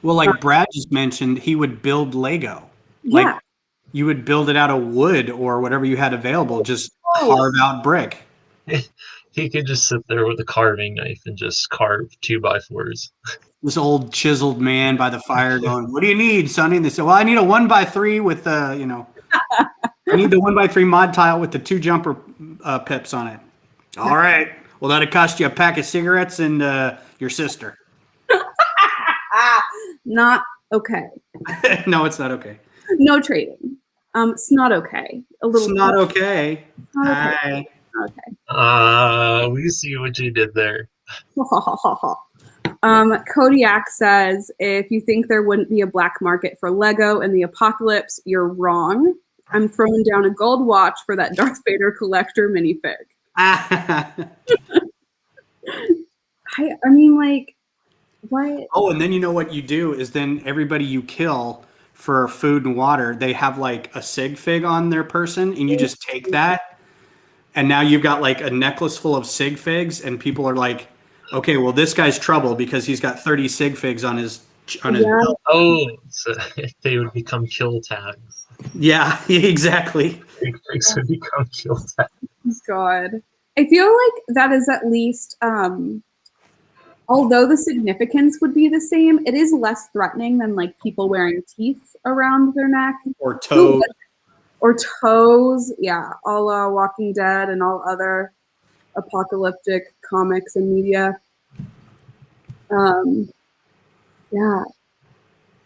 Well, like Brad just mentioned, he would build Lego. Yeah. Like you would build it out of wood or whatever you had available, just carve out brick. He could just sit there with a carving knife and just carve 2x4s. This old chiseled man by the fire going, "What do you need, Sonny?" And they said, "Well, I need a 1x3 with I need the 1x3 mod tile with the 2 jumper pips on it." All right. Well, that'll cost you a pack of cigarettes and your sister. Not okay. No, it's not okay. No trading. SNOTokay. A little. It's not okay. SNOTokay. Okay. We see what you did there. Kodiak says, if you think there wouldn't be a black market for Lego in the apocalypse, you're wrong. I'm throwing down a gold watch for that Darth Vader collector minifig. I mean, like, what? Oh, and then you know what you do is then everybody you kill for food and water, they have like a sig fig on their person, and you just take that, and now you've got like a necklace full of sig figs, and people are like, okay, well this guy's trouble because he's got 30 sig figs on his belt. Oh, so they would become kill tags. Yeah, exactly. Sig figs would become kill tags. God, I feel like that is at least. Although the significance would be the same, it is less threatening than like people wearing teeth around their neck. Or toes. Or toes, yeah, a la Walking Dead and all other apocalyptic comics and media. Yeah,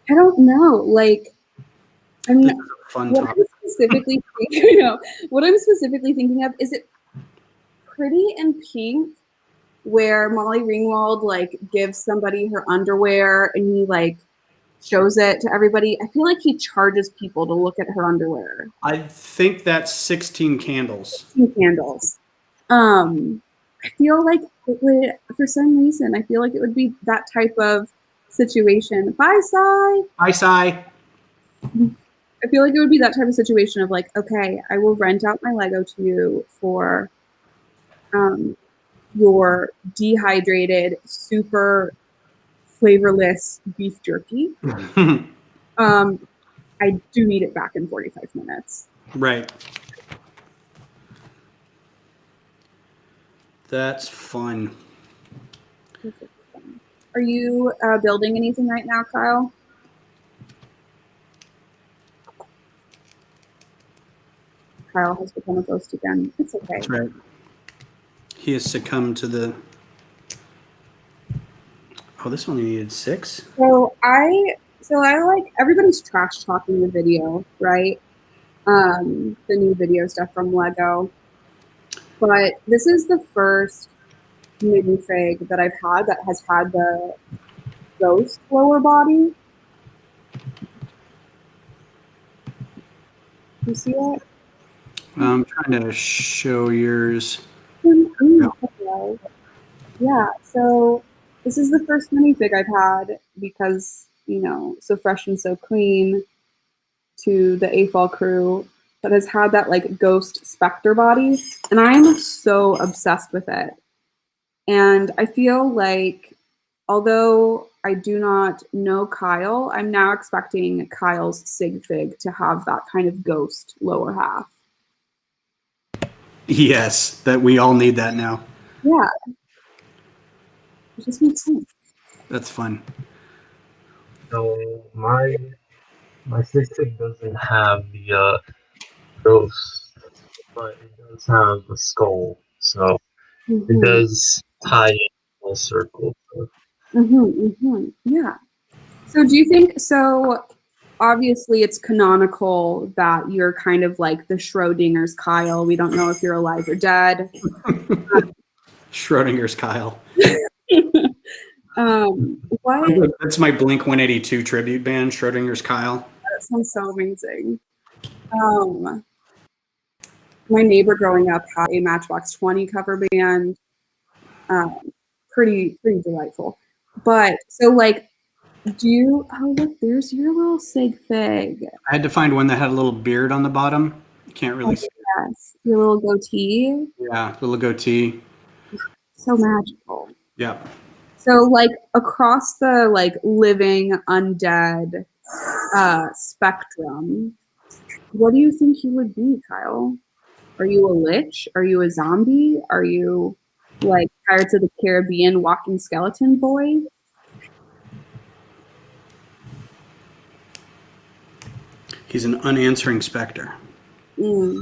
I don't know. Like, I mean, what I'm specifically thinking of is it Pretty in Pink, where Molly Ringwald like gives somebody her underwear and he like shows it to everybody. I feel like he charges people to look at her underwear. I think that's 16 candles. 16 candles. I feel like it would, for some reason, I feel like it would be that type of situation. Bye, Sai. Bye, Sai. I feel like it would be that type of situation of like, okay, I will rent out my Lego to you for your dehydrated, super flavorless beef jerky. I do need it back in 45 minutes. Right. That's fun. Are you building anything right now, Kyle? Kyle has become a ghost again. It's okay. That's right. He has succumbed to the... Oh, this only needed 6? So I like, everybody's trash talking the video, right? The new video stuff from Lego. But this is the first minifig that I've had that has had the ghost lower body. You see it? I'm trying to show yours. Okay. Yeah, so this is the first minifig I've had because, you know, so fresh and so clean to the AFOL crew that has had that like ghost specter body. And I'm so obsessed with it. And I feel like, although I do not know Kyle, I'm now expecting Kyle's sig fig to have that kind of ghost lower half. Yes, that we all need that now. Yeah. It just makes sense. That's fun. So my Sig doesn't have the ghost, but it does have the skull. So it does tie in full circle. Yeah. So do you think, so obviously it's canonical that you're kind of like the Schrodinger's Kyle. We don't know if you're alive or dead. Schrodinger's Kyle. What? That's my Blink 182 tribute band, Schrodinger's Kyle. That sounds so amazing. My neighbor growing up had a Matchbox 20 cover band. Pretty delightful. But so like, oh look, there's your little sig fig. I had to find one that had a little beard on the bottom. You can't really see. Yes, your little goatee. Yeah, little goatee. So magical. Yeah. So like across the like living undead spectrum, what do you think you would be, Kyle? Are you a lich? Are you a zombie? Are you like Pirates of the Caribbean walking skeleton boy? He's an unanswering specter. I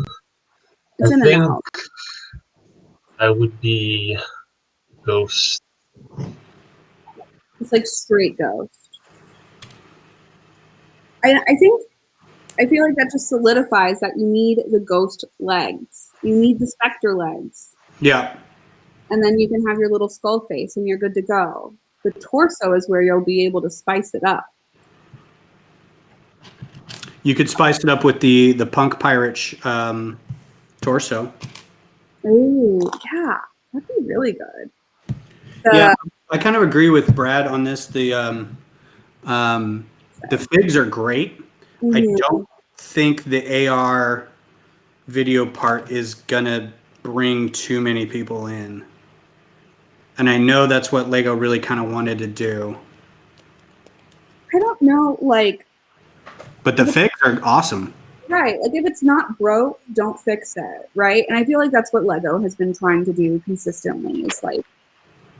think I would be ghost. It's like straight ghost. I feel like that just solidifies that you need the ghost legs. You need the specter legs. Yeah. And then you can have your little skull face and you're good to go. The torso is where you'll be able to spice it up. You could spice it up with the punk pirate torso. Ooh, yeah. That'd be really good. Yeah, I kind of agree with Brad on this. The figs are great. I don't think the AR video part is gonna bring too many people in. And I know that's what Lego really kind of wanted to do. I don't know, like... But the figs are awesome. Right, like if it's not broke, don't fix it, right? And I feel like that's what Lego has been trying to do consistently. Is like,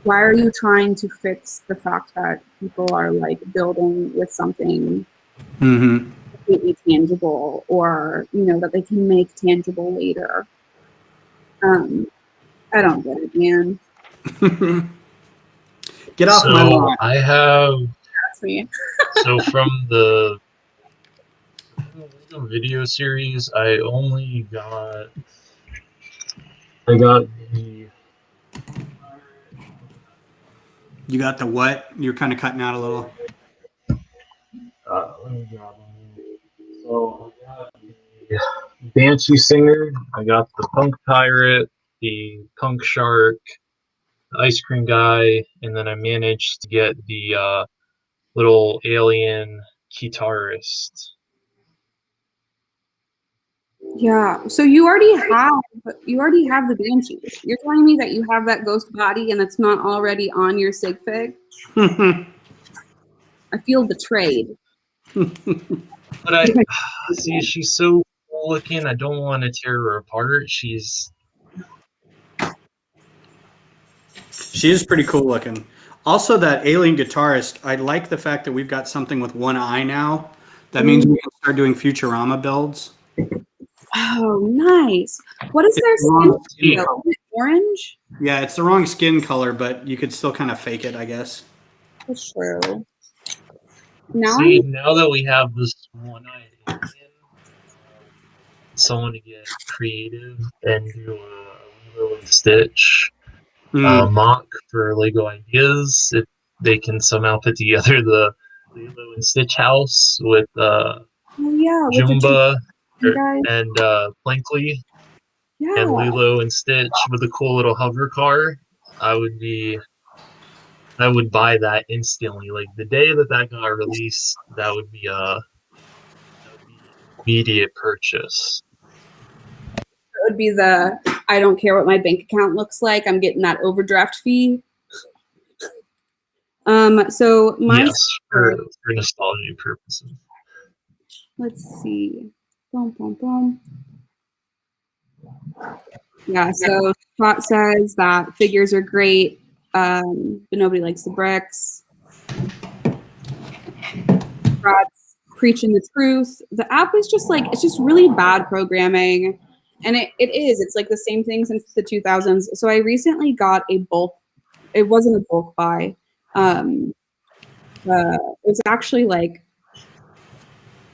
why are you trying to fix the fact that people are like building with something completely tangible, or you know that they can make tangible later? I don't get it, man. Get off my lawn. I have. That's me. So from the video series, I got the. You got the what? You're kind of cutting out a little. Let me grab them. So I got the Banshee Singer. I got the Punk Pirate, the Punk Shark, the Ice Cream Guy, and then I managed to get the little alien guitarist. Yeah. So you already have the Banshee. You're telling me that you have that ghost body and it's not already on your sig fig? I feel betrayed. But I see she's so cool looking. I don't want to tear her apart. She is pretty cool looking. Also, that alien guitarist, I like the fact that we've got something with one eye now. That means we can start doing Futurama builds. Oh, nice. What is their skin color? Is it orange? Yeah, it's the wrong skin color, but you could still kind of fake it, I guess. That's true. now that we have this one-eyed alien, someone to get creative and do a Lilo and Stitch mock for Lego ideas. If they can somehow put together the Lilo and Stitch house with Jumba. you guys. And Plankley Yeah. and Lilo and Stitch with a cool little hover car. I would buy that instantly. Like the day that got released, that would be an immediate purchase. It would be the I don't care what my bank account looks like. I'm getting that overdraft fee. So my Yes, for nostalgia purposes. let's see. Boom, boom, boom. Yeah, so Scott says that figures are great, but nobody likes the bricks. Brad's preaching the truth. The app is just like, it's just really bad programming. And it is. It's like the same thing since the 2000s. So I recently got a bulk. It wasn't a bulk buy. It was actually like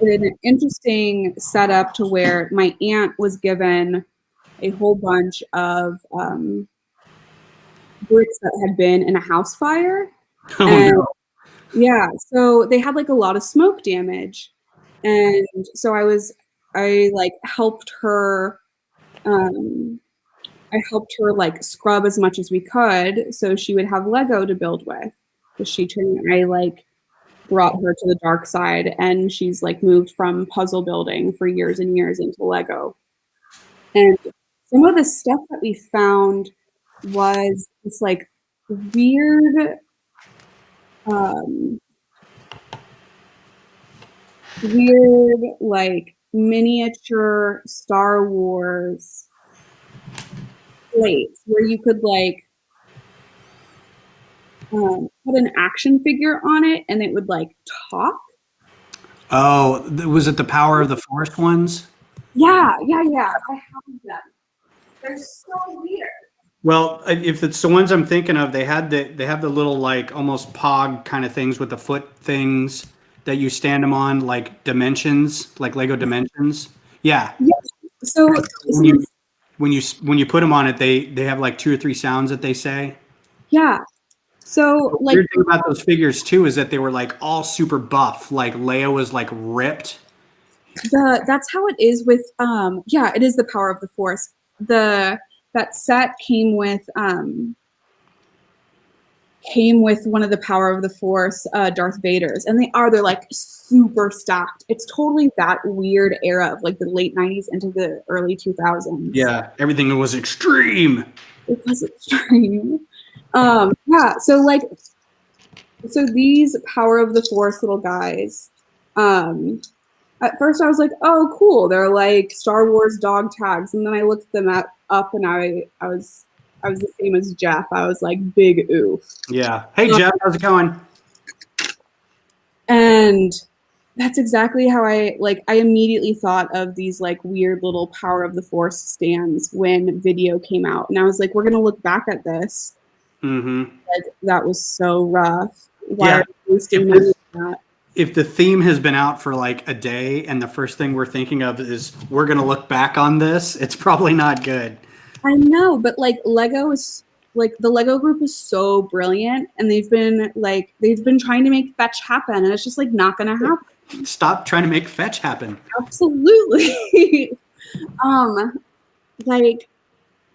an interesting setup to where my aunt was given a whole bunch of bricks that had been in a house fire. Oh, and no. yeah, so they had like a lot of smoke damage. And so I like helped her like scrub as much as we could so she would have Lego to build with. I like brought her to the dark side, and she's like moved from puzzle building for years and years into Lego. And some of the stuff that we found was this like weird like miniature Star Wars plates where you could like put an action figure on it and it would like talk. Oh, was it the Power of the Force ones? Yeah. I have them. They're so weird. Well, if it's the ones I'm thinking of, they have the little like almost pog kind of things with the foot things that you stand them on, like dimensions, like Lego dimensions. Yeah. So When you put them on it, they have like 2 or 3 sounds that they say. yeah. So The like weird thing about those figures too is that they were like all super buff. Like Leia was like ripped. that's how it is with it is the Power of the Force. That set came with one of the Power of the Force Darth Vaders, and they're like super stacked. It's totally that weird era of like the late 90s into the early 2000s. Yeah, everything was extreme. It was extreme. So these Power of the Force little guys, at first I was like, oh cool, they're like Star Wars dog tags, and then I looked them up and I was the same as Jeff. I was like, big oof. Yeah. Hey Jeff, how's it going? And that's exactly how I immediately thought of these like weird little Power of the Force stands when video came out, and I was like, we're gonna look back at this. Mm-hmm. Like that was so rough. Why Yeah. are you wasting money on that? If the theme has been out for like a day and the first thing we're thinking of is we're going to look back on this, it's probably not good. I know, but like Lego is like the Lego group is so brilliant, and they've been trying to make fetch happen, and it's just like not going to happen. Stop trying to make fetch happen. Absolutely. Like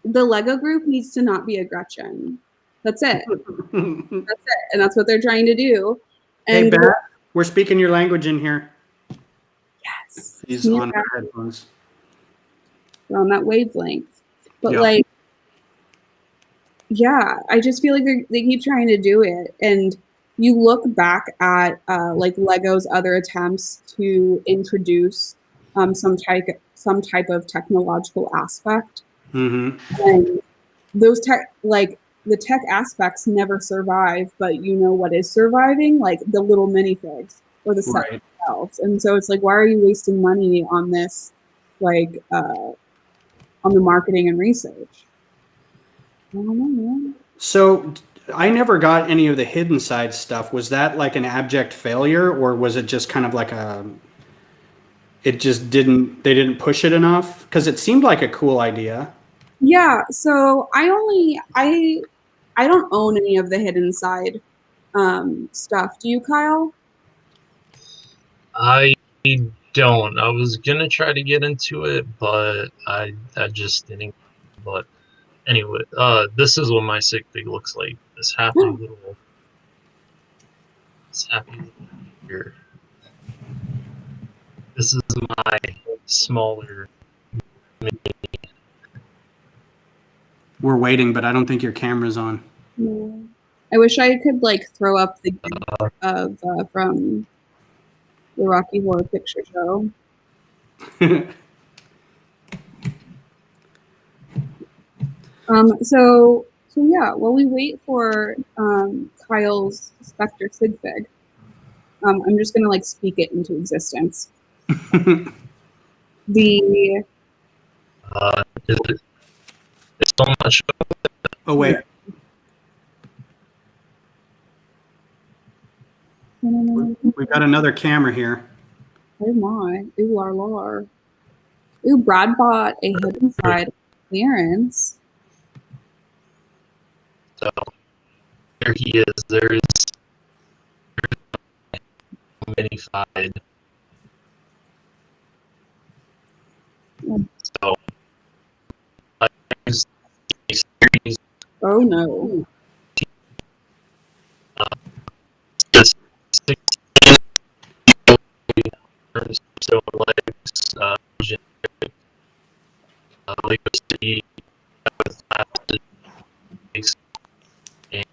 the Lego group needs to not be a Gretchen. That's it. That's it. And that's what they're trying to do. And Hey, Beth, we're speaking your language in here. yes. He's on her headphones. We're on that wavelength. But Yeah. like, yeah, I just feel like they keep trying to do it. And you look back at like Lego's other attempts to introduce some type of technological aspect. Mm-hmm. And those the tech aspects never survive, but you know what is surviving? Like the little minifigs or the set themselves. And so it's like, why are you wasting money on this, like, on the marketing and research? I don't know, man. So I never got any of the hidden side stuff. Was that like an abject failure, or was it just kind of like they didn't push it enough? Because it seemed like a cool idea. Yeah, so I don't own any of the hidden side stuff. Do you, Kyle? I don't. I was gonna try to get into it, but I just didn't. But anyway, this is what my sick pig looks like. This happy little here. This is my smaller. We're waiting, but I don't think your camera's on. No. I wish I could like throw up the gif of from the Rocky Horror Picture Show. So yeah, while we wait for Kyle's Spectre Sig Fig, I'm just gonna like speak it into existence. It's so much. Oh wait, we got another camera here. Oh my! Ooh, lar. Ooh, Brad bought a hidden side clearance. So there he is. There's minified. So there's a series. Oh no! Just 16 so legs. Lego City with face and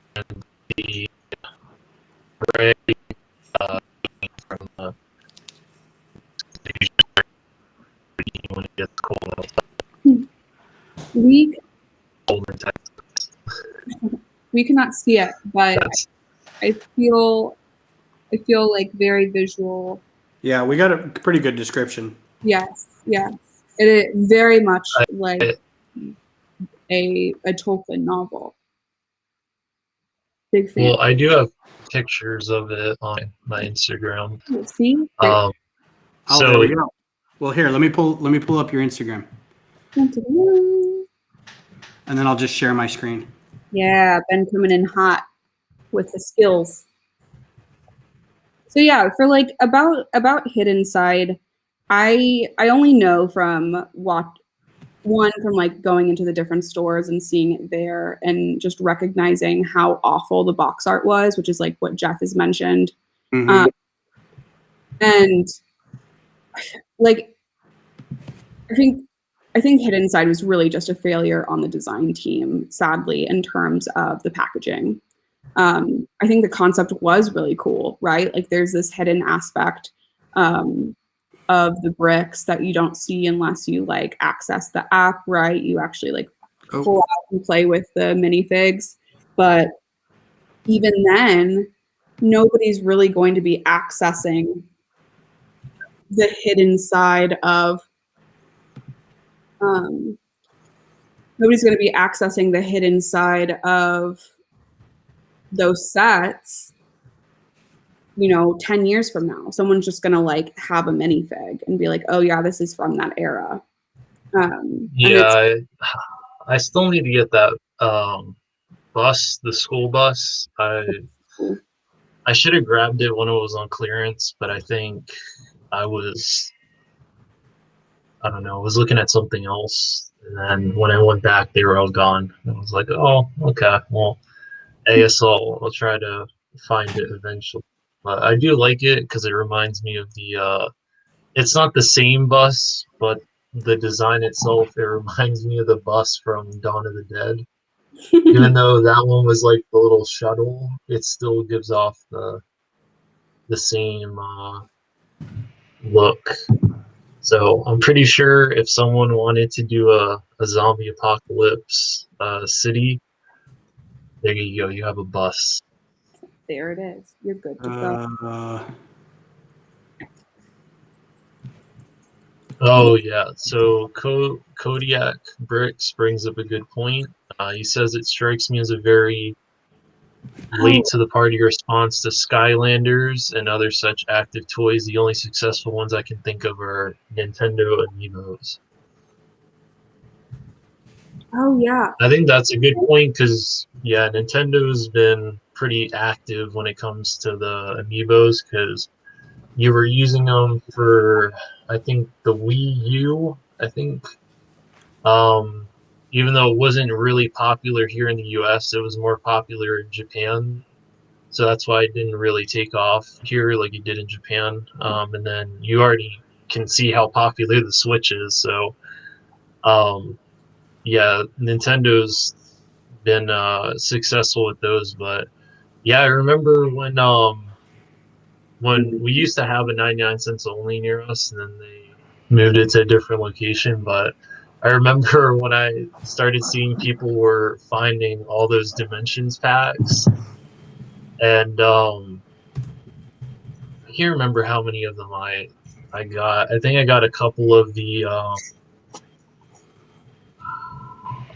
the ray from the when it gets cold outside. We cannot see it, but I feel like very visual. Yeah, we got a pretty good description. Yes. It is very much like a Tolkien novel. Big fan. Well, I do have pictures of it on my Instagram. See? Oh, So there we go. Well, here, let me pull up your Instagram, and then I'll just share my screen. Yeah, Ben coming in hot with the skills. So yeah, for like about Hidden Side, I only know from from like going into the different stores and seeing it there and just recognizing how awful the box art was, which is like what Jeff has mentioned. Mm-hmm. And like I think Hidden Side was really just a failure on the design team, sadly, in terms of the packaging. I think the concept was really cool, right? Like there's this hidden aspect of the bricks that you don't see unless you like access the app, right? You actually like pull out and play with the minifigs. But even then, nobody's really going to be accessing the hidden side of nobody's going to be accessing the hidden side of those sets, 10 years from now. Someone's just going to like have a minifig and be like, oh yeah, this is from that era. Yeah, I still need to get that bus, the school bus. I should have grabbed it when it was on clearance, but I think I was looking at something else. And then when I went back, they were all gone. And I was like, oh, okay. Well, I guess I'll try to find it eventually. But I do like it because it reminds me of the, it's not the same bus, but the design itself, it reminds me of the bus from Dawn of the Dead. Even though that one was like the little shuttle, it still gives off the same look. So I'm pretty sure if someone wanted to do a zombie apocalypse city, there you go. You have a bus. There it is. You're good to go. Oh yeah. So Kodiak Bricks brings up a good point. He says it strikes me as a very late to the party response to Skylanders and other such active toys. The only successful ones I can think of are Nintendo Amiibos. Oh yeah. I think that's a good point because Nintendo's been pretty active when it comes to the Amiibos because you were using them for, I think, the Wii U. I think, even though it wasn't really popular here in the U.S., it was more popular in Japan. So that's why it didn't really take off here like it did in Japan. And then you already can see how popular the Switch is. So, yeah, Nintendo's been successful with those. But yeah, I remember when we used to have a 99 cents only near us, and then they moved it to a different location. But I remember when I started seeing people were finding all those Dimensions packs, and I can't remember how many of them I got. I think I got a couple of the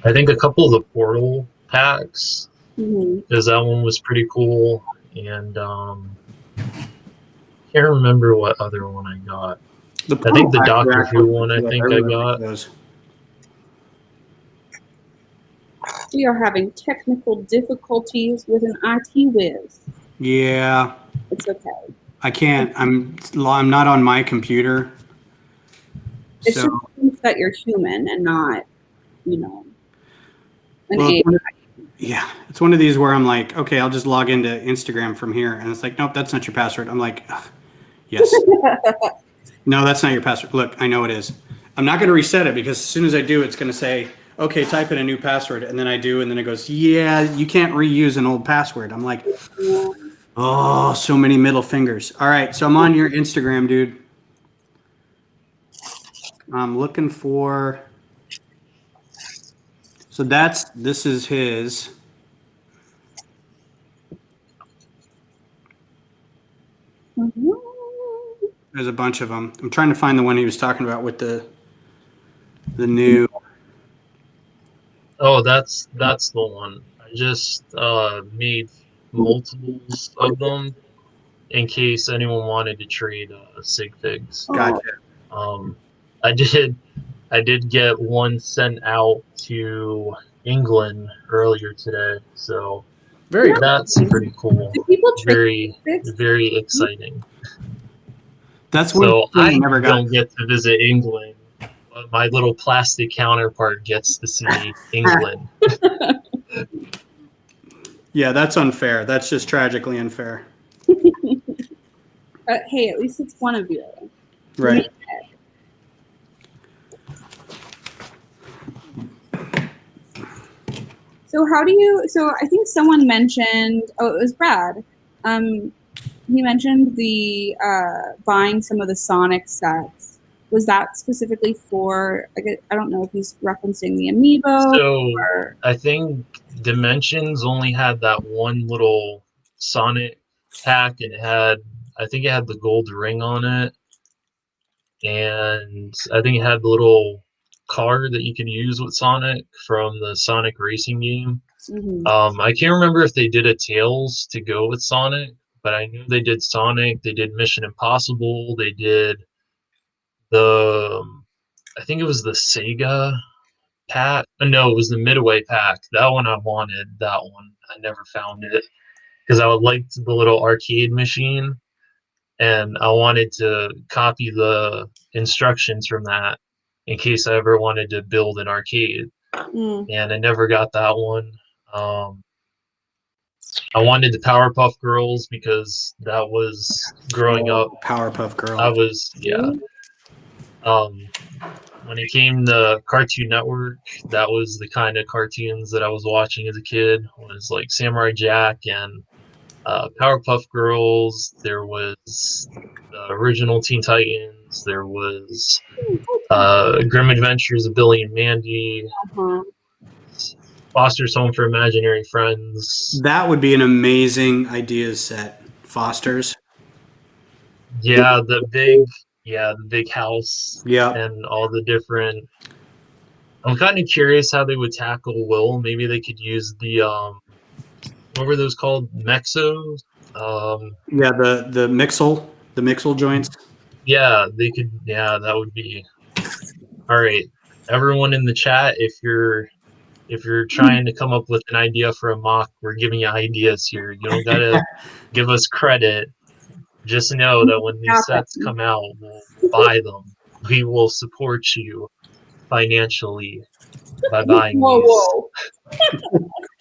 I think a couple of the Portal packs, because that one was pretty cool, and can't remember what other one I got. I think the Doctor Who one I think I got. We are having technical difficulties with an IT whiz. Yeah. It's okay. I can't. I'm not on my computer. It's just that you're human and not, you know, an AI. Yeah, it's one of these where I'm like, okay, I'll just log into Instagram from here, and it's like, nope, that's not your password. I'm like, yes. No, that's not your password. Look, I know it is. I'm not going to reset it because as soon as I do, it's going to say, okay, type in a new password, and then I do, and then it goes, yeah, you can't reuse an old password. I'm like, oh, so many middle fingers. All right, so I'm on your Instagram, dude. I'm looking for. So this is his. There's a bunch of them. I'm trying to find the one he was talking about with the new. Oh, that's the one. I just made multiples of them in case anyone wanted to trade sig figs. Gotcha. I did get one sent out to England earlier today, so that's pretty cool. Very exciting. That's so I don't get to visit England, but my little plastic counterpart gets to see England. Yeah, that's unfair. That's just tragically unfair. Hey, at least it's one of you. Right. So I think someone mentioned, oh, it was Brad. He mentioned the buying some of the Sonic sets. Was that specifically for, I don't know if he's referencing the amiibo? So I think Dimensions only had that one little Sonic pack, and I think it had the gold ring on it. And I think it had the little car that you could use with Sonic from the Sonic racing game. I can't remember if they did a Tails to go with Sonic, but I knew they did Sonic, they did Mission Impossible, they did I think it was the Sega pack. No, it was the Midway pack. That one I wanted, that one. I never found it because I would like the little arcade machine, and I wanted to copy the instructions from that in case I ever wanted to build an arcade. And I never got that one. I wanted the Powerpuff Girls because that was growing up. Powerpuff Girls. I was, yeah. When it came to Cartoon Network, that was the kind of cartoons that I was watching as a kid. It was like Samurai Jack and Powerpuff Girls. There was the original Teen Titans. There was Grim Adventures of Billy and Mandy. Foster's Home for Imaginary Friends. That would be an amazing ideas set. Foster's. Yeah, the big house. Yeah. And all the different. I'm kind of curious how they would tackle Will. Maybe they could use the what were those called? Mexos? Yeah, the Mixel joints. Yeah, they could. Yeah, that would be. All right, everyone in the chat, if you're trying to come up with an idea for a mock, we're giving you ideas here. You don't gotta give us credit. just know that when these sets come out, we'll buy them. We will support you financially by buying Whoa.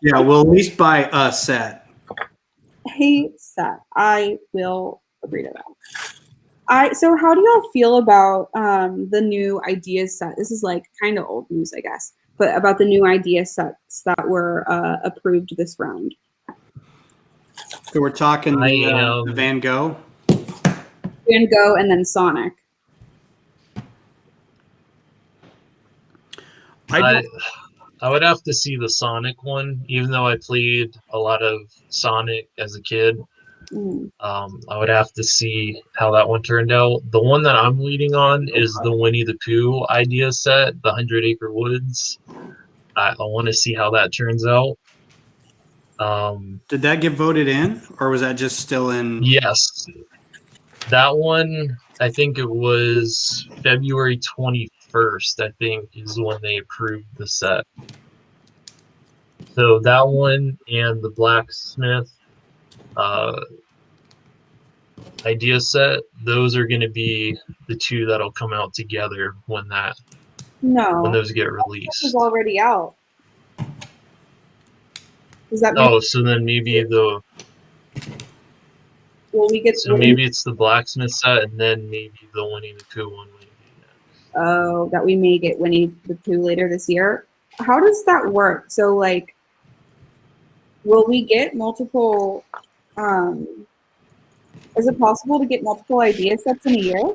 Yeah, we'll at least buy a set. Hey, Seth, I will agree to that. So how do y'all feel about the new ideas set? This is like kind of old news, I guess, but about the new idea sets that were approved this round. So we're talking the Van Gogh. Van Gogh and then Sonic. I would have to see the Sonic one, even though I played a lot of Sonic as a kid. I would have to see how that one turned out. The one that I'm leading on is the Winnie the Pooh idea set, the 100 Acre Woods. I want to see how that turns out. Did that get voted in, or was that just still in? Yes. That one, I think it was February 21st, I think, is when they approved the set. So that one and the Blacksmith idea set, those are going to be the two that'll come out together when those get released. It's already out. Does that mean? Oh, so then maybe maybe it's the Blacksmith set, and then maybe the Winnie the Pooh one. Oh, that we may get Winnie the Pooh later this year. How does that work? So, like, will we get multiple? Is it possible to get multiple idea sets in a year?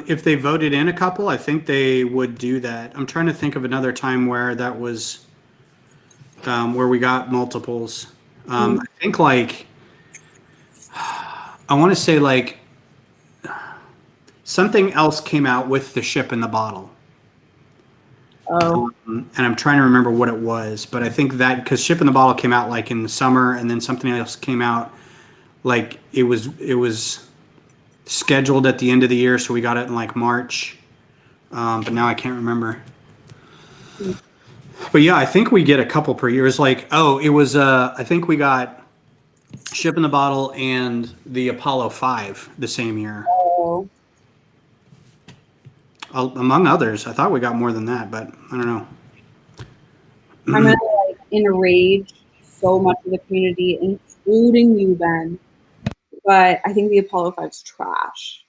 If they voted in a couple, I think they would do that. I'm trying to think of another time where that was where we got multiples. I think like I want to say like something else came out with the ship in the bottle. Oh. And I'm trying to remember what it was, but I think that because Ship in the Bottle came out like in the summer, and then something else came out like it was scheduled at the end of the year, so we got it in like March. But now I can't remember. But yeah, I think we get a couple per year. It's like, it was I think we got Ship in the Bottle and the Apollo 5 the same year. Oh. Among others. I thought we got more than that, but I don't know. I'm gonna like enrage so much of the community, including you, Ben. But I think the Apollo 5's trash.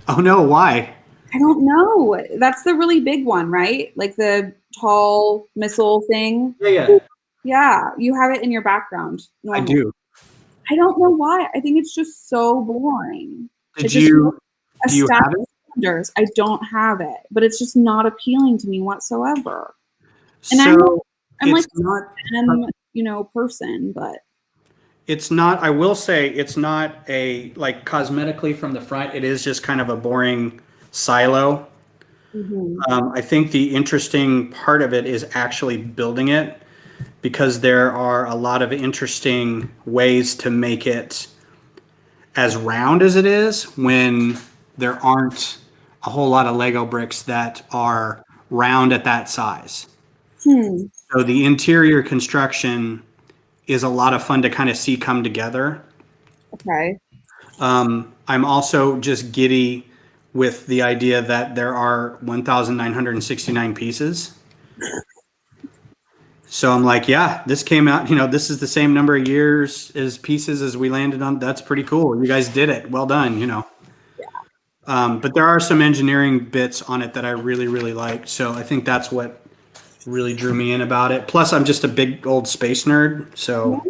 Oh no, why? I don't know. That's the really big one, right? Like the tall missile thing. Yeah. Yeah, you have it in your background. I do. I don't know why. I think it's just so boring. Do you have it? I don't have it, but it's just not appealing to me whatsoever. And so I'm like not, person, but it's not. I will say it's not a like cosmetically from the front. It is just kind of a boring silo. I think the interesting part of it is actually building it, because there are a lot of interesting ways to make it as round as it is when there aren't a whole lot of Lego bricks that are round at that size. So the interior construction is a lot of fun to kind of see come together. Okay. I'm also just giddy with the idea that there are 1,969 pieces. So I'm like, yeah, this came out, this is the same number of years as pieces as we landed on. That's pretty cool. You guys did it. Well done, But there are some engineering bits on it that I really, really liked. So I think that's what really drew me in about it. Plus, I'm just a big old space nerd. So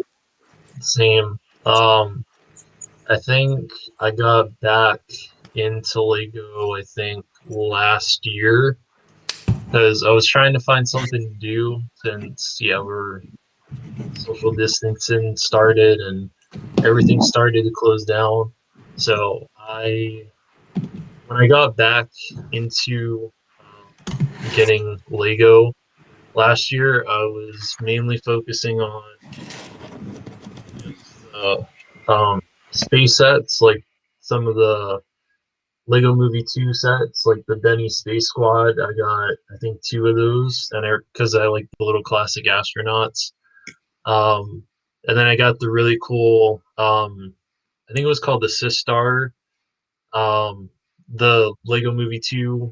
same. I think I got back into Lego, I think, last year, because I was trying to find something to do since, we're social distancing started and everything started to close down. So when I got back into getting Lego last year, I was mainly focusing on space sets, like some of the Lego Movie 2 sets, like the Benny Space Squad. I got, I think, 2 of those, and because I like the little classic astronauts. And then I got the really cool, I think it was called the Sistar, the Lego Movie 2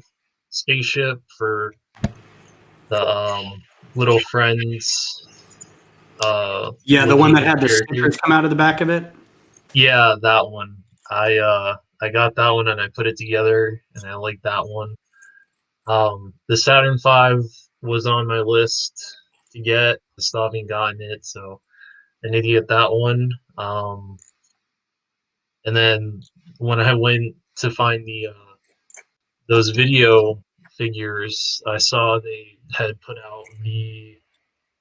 spaceship for the Little Friends. Yeah, the one that had the character. stickers come out of the back of it. Yeah, that one. I got that one and I put it together, and I like that one. The Saturn V was on my list to get. I still haven't gotten it, so I need to get that one. And then when I went to find the those video figures, I saw they had put out the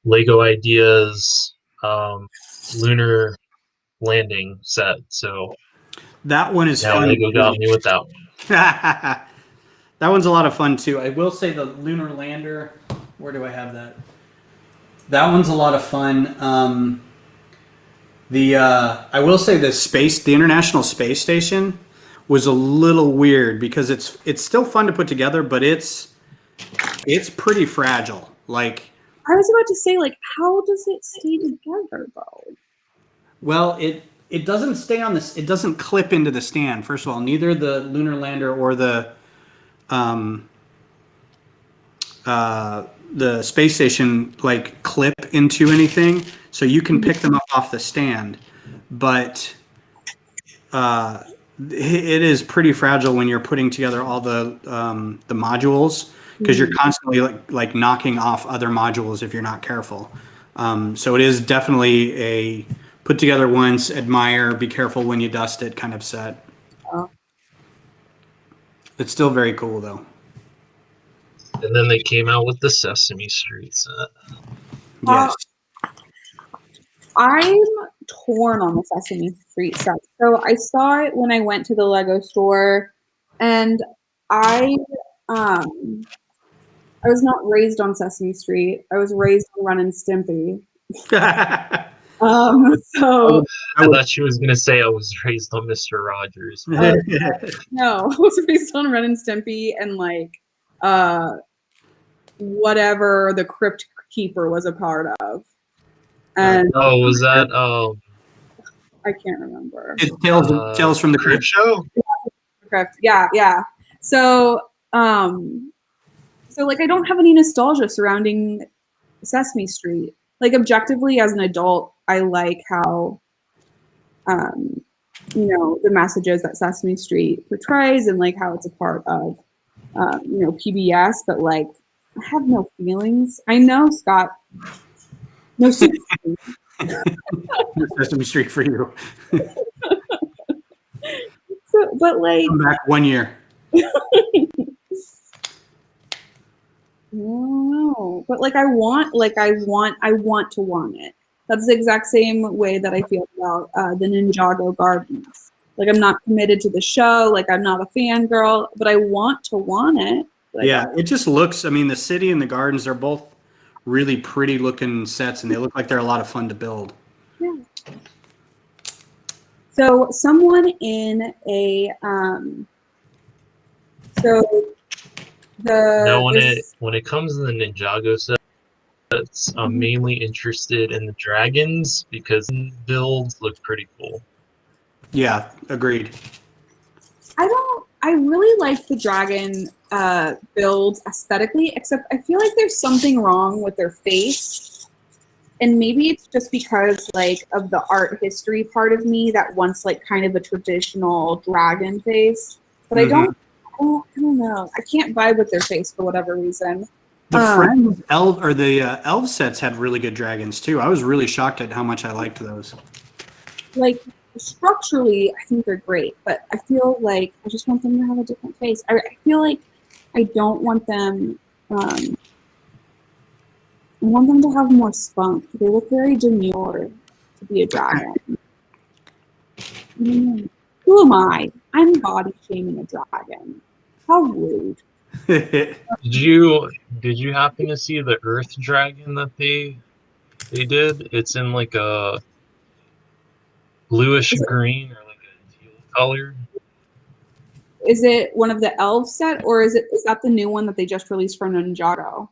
Lego Ideas Lunar Landing set. So That one is now fun. Lego got me with that one. That one's a lot of fun too. I will say the Lunar Lander. Where do I have that? That one's a lot of fun. I will say the International Space Station was a little weird because it's still fun to put together, but it's pretty fragile. Like, I was about to say, like, how does it stay together though? well, it doesn't stay on this. It doesn't clip into the stand. First of all, neither the Lunar Lander or the space station like clip into anything, so you can pick them up off the stand. But it is pretty fragile when you're putting together all the modules, because you're constantly like knocking off other modules if you're not careful. So it is definitely a put together once, admire, be careful when you dust it kind of set. Oh. It's still very cool though. And then they came out with the Sesame Street set. Yes. I'm torn on the Sesame Street set. So I saw it when I went to the Lego store, and I was not raised on Sesame Street. I was raised on Ren and Stimpy. So I thought she was gonna say I was raised on Mr. Rogers. no, I was raised on Ren and Stimpy and like whatever the Crypt Keeper was a part of. And oh, was that I can't remember. It's Tales from the Crypt Show? Correct. Yeah. So like I don't have any nostalgia surrounding Sesame Street. Like objectively as an adult, I like how the messages that Sesame Street portrays and like how it's a part of PBS, but like I have no feelings. I know, Scott. No sympathy. Sesame Street for you. So, but like Come back 1 year. No, but like I want to want it. That's the exact same way that I feel about the Ninjago Gardens. Like I'm not committed to the show. Like I'm not a fangirl, but I want to want it. Yeah, it just looks. I mean, the city and the gardens are both really pretty looking sets, and they look like they're a lot of fun to build. Yeah. So someone in a when it comes to the Ninjago sets, I'm mainly interested in the dragons because builds look pretty cool. Yeah, agreed. I really like the dragon builds aesthetically, except I feel like there's something wrong with their face. And maybe it's just because like of the art history part of me that wants like kind of a traditional dragon face. But I don't know. I can't vibe with their face for whatever reason. The Friends elf sets had really good dragons too. I was really shocked at how much I liked those. Like structurally, I think they're great, but I feel like I just want them to have a different face. I feel like I don't want them. I want them to have more spunk. They look very demure to be a dragon. Who am I? I'm body shaming a dragon. How rude. Did you happen to see the Earth Dragon that they did? It's in like a bluish green or like a teal color. Is it one of the elf set, or is that the new one that they just released from Ninjago?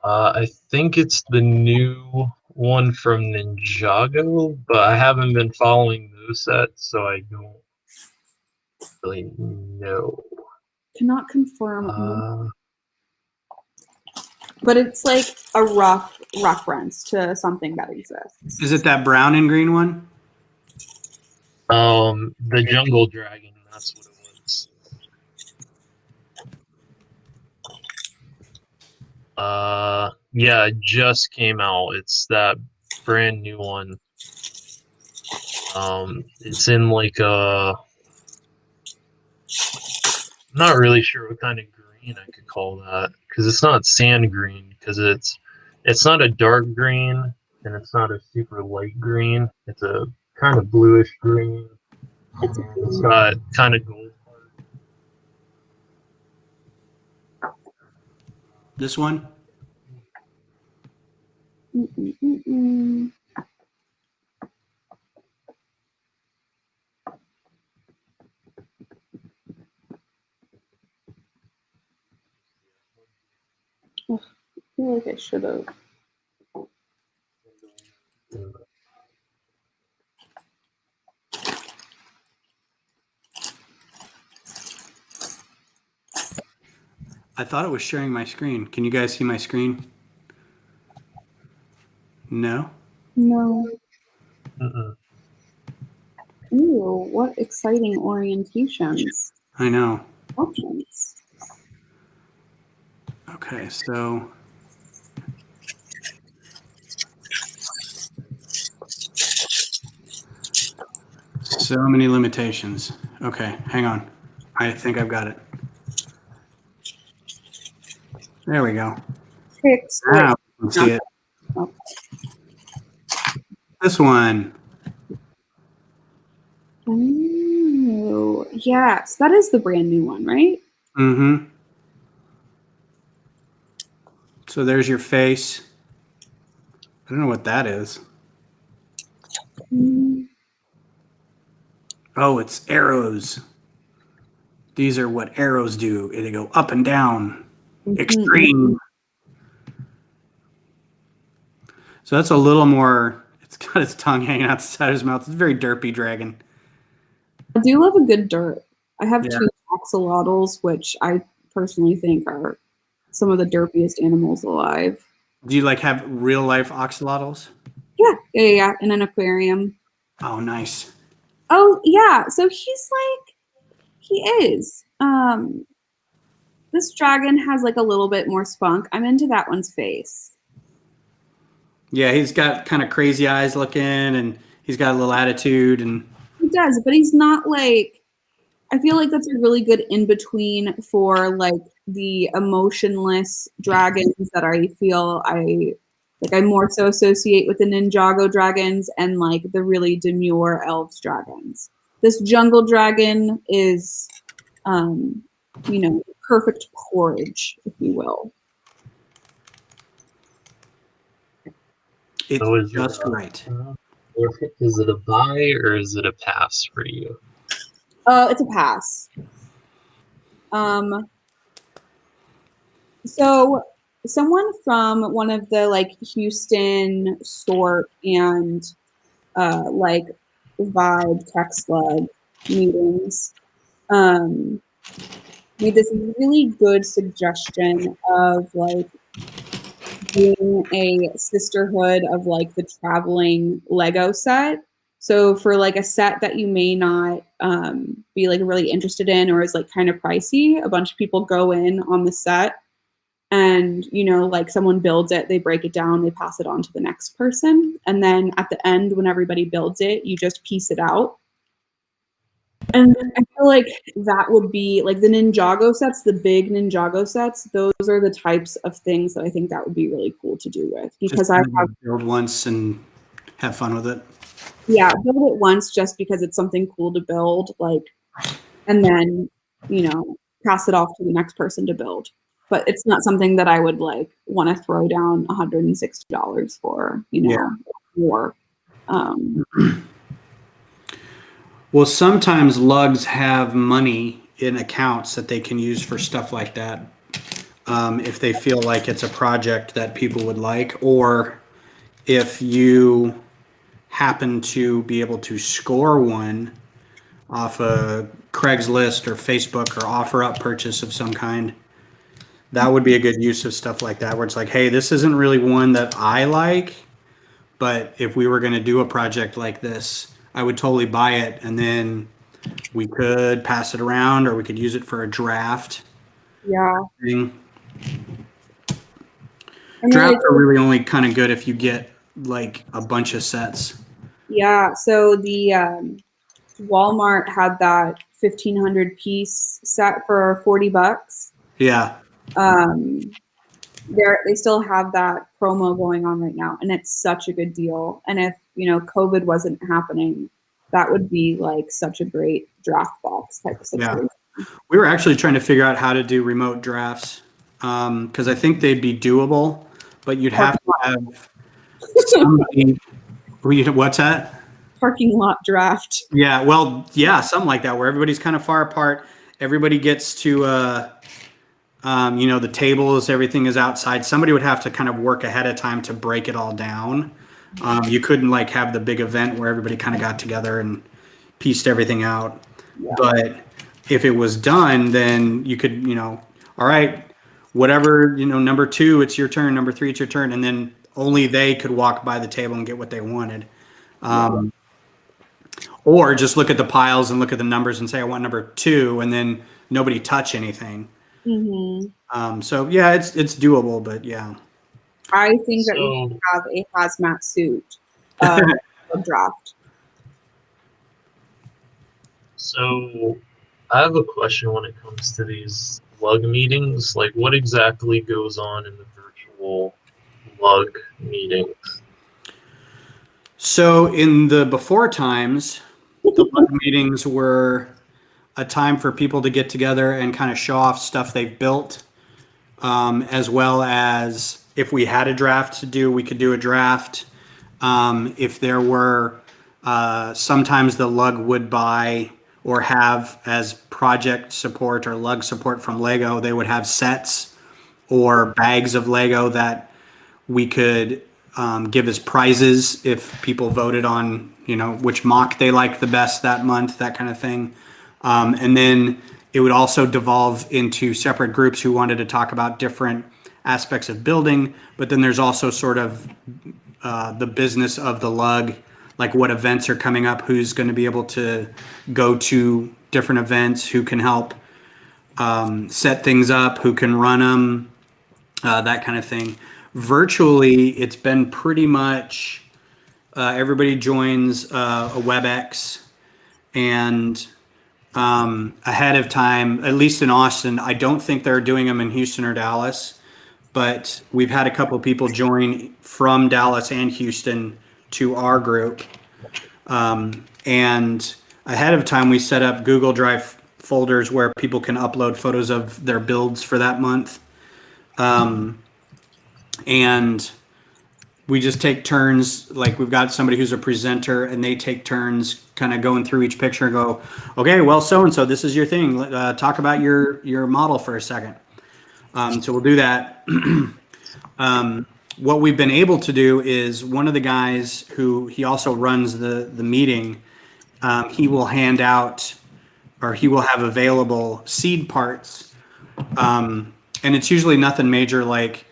I think it's the new one from Ninjago, but I haven't been following those sets, so I don't really know. Cannot confirm, Uh, but it's like a rough reference to something that exists. Is it that brown and green one? the Jungle Dragon, that's what it was. Yeah, it just came out. It's that brand new one. It's in like a, I'm not really sure what kind of green I could call that, because it's not sand green, because it's not a dark green and it's not a super light green. It's a kind of bluish green. It's got kind of gold. This one? Mm-mm-mm-mm. Ugh, I feel like I should have. I thought it was sharing my screen. Can you guys see my screen? No? No. Uh-uh. Ooh, what exciting orientations. I know. Options. Okay, so many limitations. Okay, hang on. I think I've got it. There we go. Picks. Now you can see it. Oh. This one. Oh, yes, that is the brand new one, right? Mm-hmm. So there's your face. I don't know what that is. Mm. Oh, it's arrows. These are what arrows do. They go up and down. Extreme. So that's a little more, it's got its tongue hanging out the side of his mouth. It's a very derpy dragon. I do love a good dirt. I have Yeah. 2 axolotls, which I personally think are some of the derpiest animals alive. Do you like have real life axolotls? Yeah, in an aquarium. Oh, nice. Oh, yeah, so he is. This dragon has like a little bit more spunk. I'm into that one's face. Yeah, he's got kind of crazy eyes looking, and he's got a little attitude, and He does, but he's not like, I feel like that's a really good in between for like the emotionless dragons that I feel I more so associate with the Ninjago dragons and like the really demure elves dragons. This jungle dragon is, perfect porridge, if you will. it's So is just it, right. Is it a buy or is it a pass for you? It's a pass. So someone from one of the like Houston Stork and like Vibe TexLUG meetings made this really good suggestion of like doing a sisterhood of like the traveling Lego set. So for like a set that you may not be like really interested in or is like kind of pricey, a bunch of people go in on the set and, like someone builds it, they break it down, they pass it on to the next person. And then at the end, when everybody builds it, you just piece it out. And I feel like that would be like the Ninjago sets, the big Ninjago sets. Those are the types of things that I think that would be really cool to do with, because I have build once and have fun with it. Yeah, build it once just because it's something cool to build, like, and then, pass it off to the next person to build. But it's not something that I would like want to throw down $160 for, more. Well, sometimes lugs have money in accounts that they can use for stuff like that. If they feel like it's a project that people would like, or if you happen to be able to score one off a Craigslist or Facebook or offer up purchase of some kind, that would be a good use of stuff like that, where it's like, hey, this isn't really one that I like, but if we were going to do a project like this, I would totally buy it, and then we could pass it around, or we could use it for a draft Yeah. thing. And Drafts are really only kind of good if you get like a bunch of sets. Yeah, so the Walmart had that 1,500 piece set for $40. Yeah. They still have that promo going on right now, and it's such a good deal. And if COVID wasn't happening, that would be like such a great draft box type of situation. Yeah. We were actually trying to figure out how to do remote drafts, because I think they'd be doable, but you'd have to have somebody. What's that? Parking lot draft. Yeah, well, yeah, something like that, where everybody's kind of far apart. Everybody gets to, the tables, everything is outside. Somebody would have to kind of work ahead of time to break it all down. You couldn't like have the big event where everybody kind of got together and pieced everything out. Yeah. But if it was done, then you could, all right, whatever, number 2, it's your turn. Number 3, it's your turn. And then only they could walk by the table and get what they wanted. Or just look at the piles and look at the numbers and say, I want number 2, and then nobody touch anything. Mm-hmm. So yeah, it's doable, but yeah. I think that we should have a hazmat suit draft. So I have a question when it comes to these LUG meetings. Like, what exactly goes on in the virtual LUG meetings? So in the before times, the LUG meetings were a time for people to get together and kind of show off stuff they've built, as well as if we had a draft to do, we could do a draft. If there were, sometimes the LUG would buy or have as project support or LUG support from Lego, they would have sets or bags of Lego that we could give as prizes if people voted on, which mock they liked the best that month, that kind of thing. And then it would also devolve into separate groups who wanted to talk about different aspects of building. But then there's also sort of the business of the LUG, like what events are coming up, who's going to be able to go to different events, who can help set things up, who can run them, that kind of thing. Virtually, it's been pretty much everybody joins a WebEx, and ahead of time, at least in Austin. I don't think they're doing them in Houston or Dallas, but we've had a couple of people join from Dallas and Houston to our group. And ahead of time, we set up Google Drive folders where people can upload photos of their builds for that month. And we just take turns, like we've got somebody who's a presenter and they take turns kind of going through each picture and go, okay, well, so-and-so, this is your thing. Talk about your model for a second. So we'll do that. What we've been able to do is one of the guys who he also runs the meeting, he will hand out, or he will have available seed parts. And it's usually nothing major. Like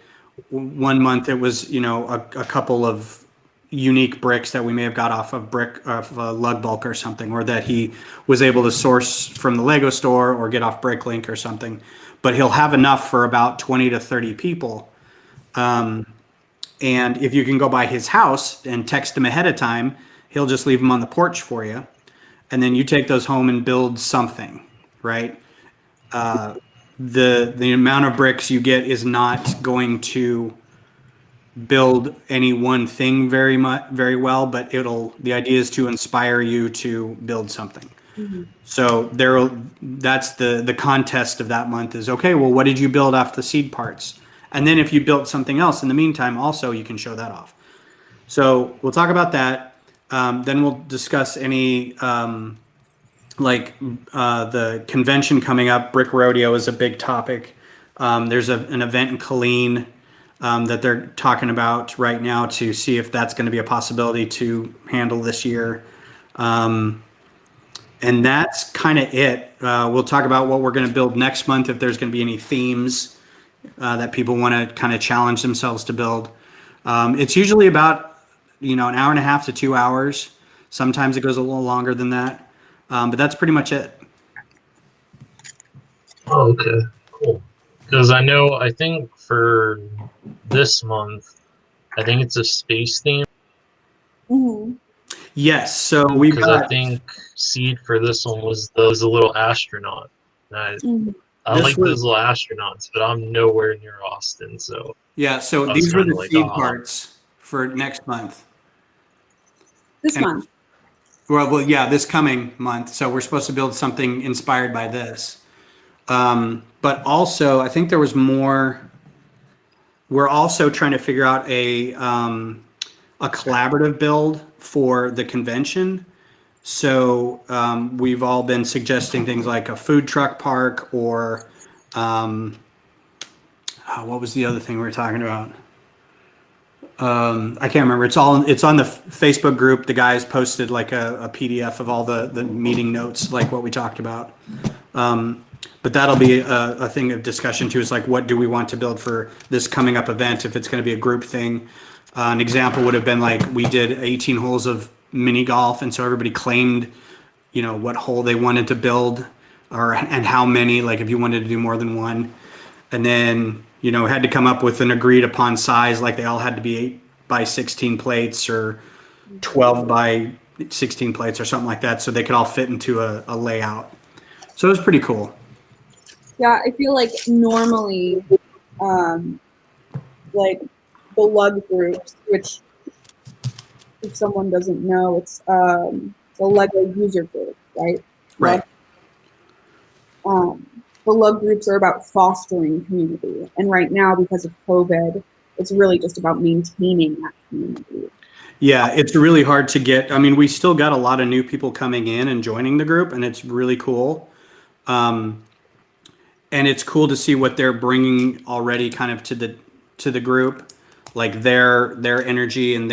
one month it was, a couple of unique bricks that we may have got off of Lug Bulk or something, or that he was able to source from the Lego store or get off BrickLink or something. But he'll have enough for about 20 to 30 people. And if you can go by his house and text him ahead of time, he'll just leave them on the porch for you. And then you take those home and build something, right? The amount of bricks you get is not going to build any one thing very well, but the idea is to inspire you to build something. Mm-hmm. So that's the contest of that month is, okay, well, what did you build off the seed parts? And then if you built something else in the meantime, also you can show that off. So we'll talk about that. Then we'll discuss any the convention coming up. Brick Rodeo is a big topic. There's an event in Killeen that they're talking about right now to see if that's going to be a possibility to handle this year. And that's kind of it. We'll talk about what we're going to build next month, if there's going to be any themes that people want to kind of challenge themselves to build. It's usually about, an hour and a half to 2 hours. Sometimes it goes a little longer than that. But that's pretty much it. Oh, okay, cool. Because I think for this month, I think it's a space theme. Mm-hmm. Yes, so we've Because got. I think seed for this one was a little astronaut. And I This like was- those little astronauts, but I'm nowhere near Austin, so Yeah, so I was these were kinda the like, seed ah. parts for next month. This And- month. Well, yeah, this coming month. So we're supposed to build something inspired by this. But also, I think there was more. We're also trying to figure out a collaborative build for the convention. So we've all been suggesting things like a food truck park, or what was the other thing we were talking about? I can't remember. It's on the Facebook group. The guys posted like a PDF of all the meeting notes, like what we talked about. But that'll be a thing of discussion too. Is like, what do we want to build for this coming up event? If it's going to be a group thing, an example would have been like we did 18 holes of mini golf, and so everybody claimed, what hole they wanted to build, and how many. Like if you wanted to do more than one, and then had to come up with an agreed upon size. Like they all had to be 8 by 16 plates or 12 by 16 plates or something like that, so they could all fit into a layout. So it was pretty cool. Yeah, I feel like normally, like the LUG groups, which if someone doesn't know, it's the LEGO user group, right? Right. The LUG groups are about fostering community, and right now, because of COVID, it's really just about maintaining that community. Yeah, it's really hard to get. I mean, we still got a lot of new people coming in and joining the group, and it's really cool. And it's cool to see what they're bringing already, kind of to the group, like their energy, and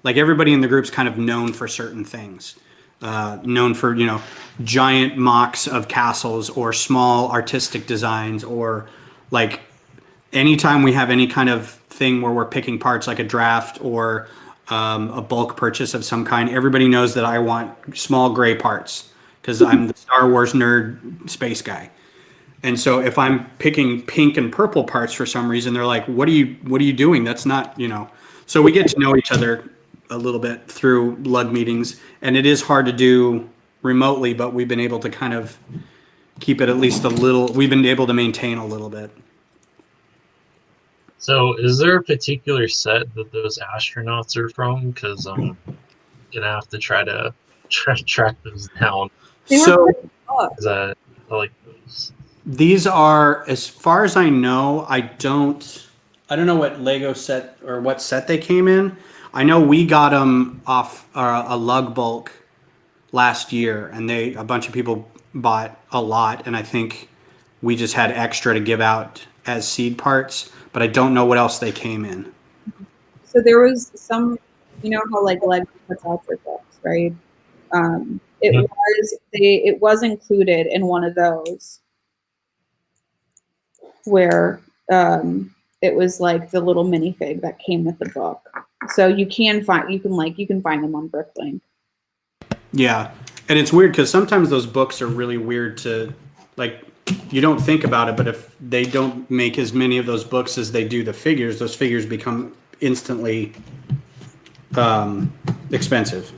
like everybody in the group's kind of known for certain things, known for giant mocks of castles or small artistic designs, or like anytime we have any kind of thing where we're picking parts, like a draft or a bulk purchase of some kind, everybody knows that I want small gray parts because I'm the Star Wars nerd space guy. And so if I'm picking pink and purple parts for some reason, they're like, what are you doing? That's not, So we get to know each other a little bit through LUG meetings, and it is hard to do remotely, but we've been able to kind of keep it at least a little, we've been able to maintain a little bit. So is there a particular set that those astronauts are from? Because I'm gonna have to try to track those down. So Because I like those. these are, as far as I know, I don't know what Lego set or what set they came in. I know we got them off a lug bulk last year, and a bunch of people bought a lot, and I think we just had extra to give out as seed parts, but I don't know what else they came in. So there was some, how like LEGO puts out their books, right? It was included in one of those where it was like the little minifig that came with the book. So you can find them on Bricklink. Yeah, and it's weird because sometimes those books are really weird to, like, you don't think about it, but if they don't make as many of those books as they do the figures, those figures become instantly expensive.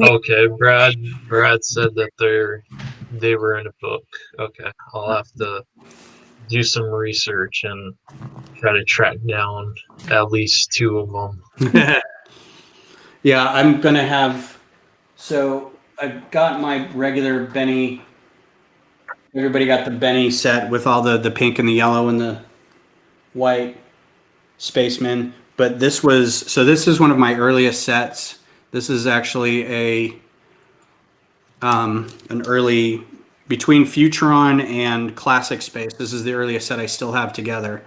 Okay, Brad said that they were in a book. Okay, I'll have to do some research and try to track down at least 2 of them. Yeah, I'm gonna have. So I've got my regular Benny. Everybody got the Benny set with all the pink and the yellow and the white spacemen. But this is one of my earliest sets. This is actually an early between Futuron and Classic Space. This is the earliest set I still have together,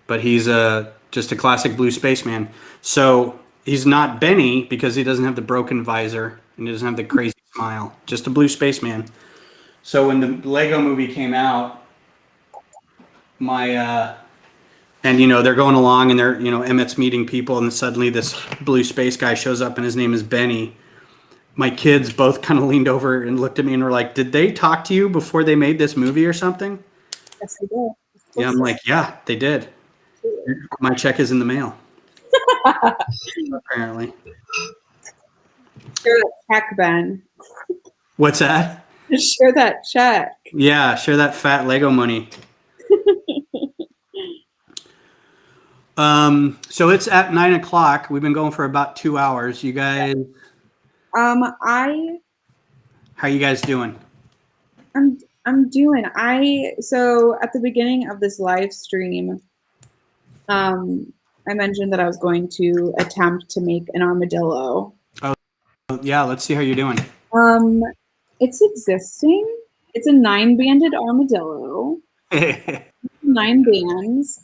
but he's just a classic blue spaceman. So he's not Benny because he doesn't have the broken visor and he doesn't have the crazy smile. Just a blue spaceman. So when the Lego movie came out, and they're going along and they're Emmett's meeting people and suddenly this blue space guy shows up and his name is Benny. My kids both kind of leaned over and looked at me and were like, "Did they talk to you before they made this movie or something?" Yes, they did. Yeah, I'm like, yeah, they did. My check is in the mail. Apparently. Share that check, Ben. What's that? Share that check. Yeah, share that fat Lego money. So it's at 9 o'clock. We've been going for about 2 hours. You guys, how are you guys doing? I'm doing. So at the beginning of this live stream, I mentioned that I was going to attempt to make an armadillo. Oh, yeah. Let's see how you're doing. It's existing. It's a 9-banded armadillo. 9 bands.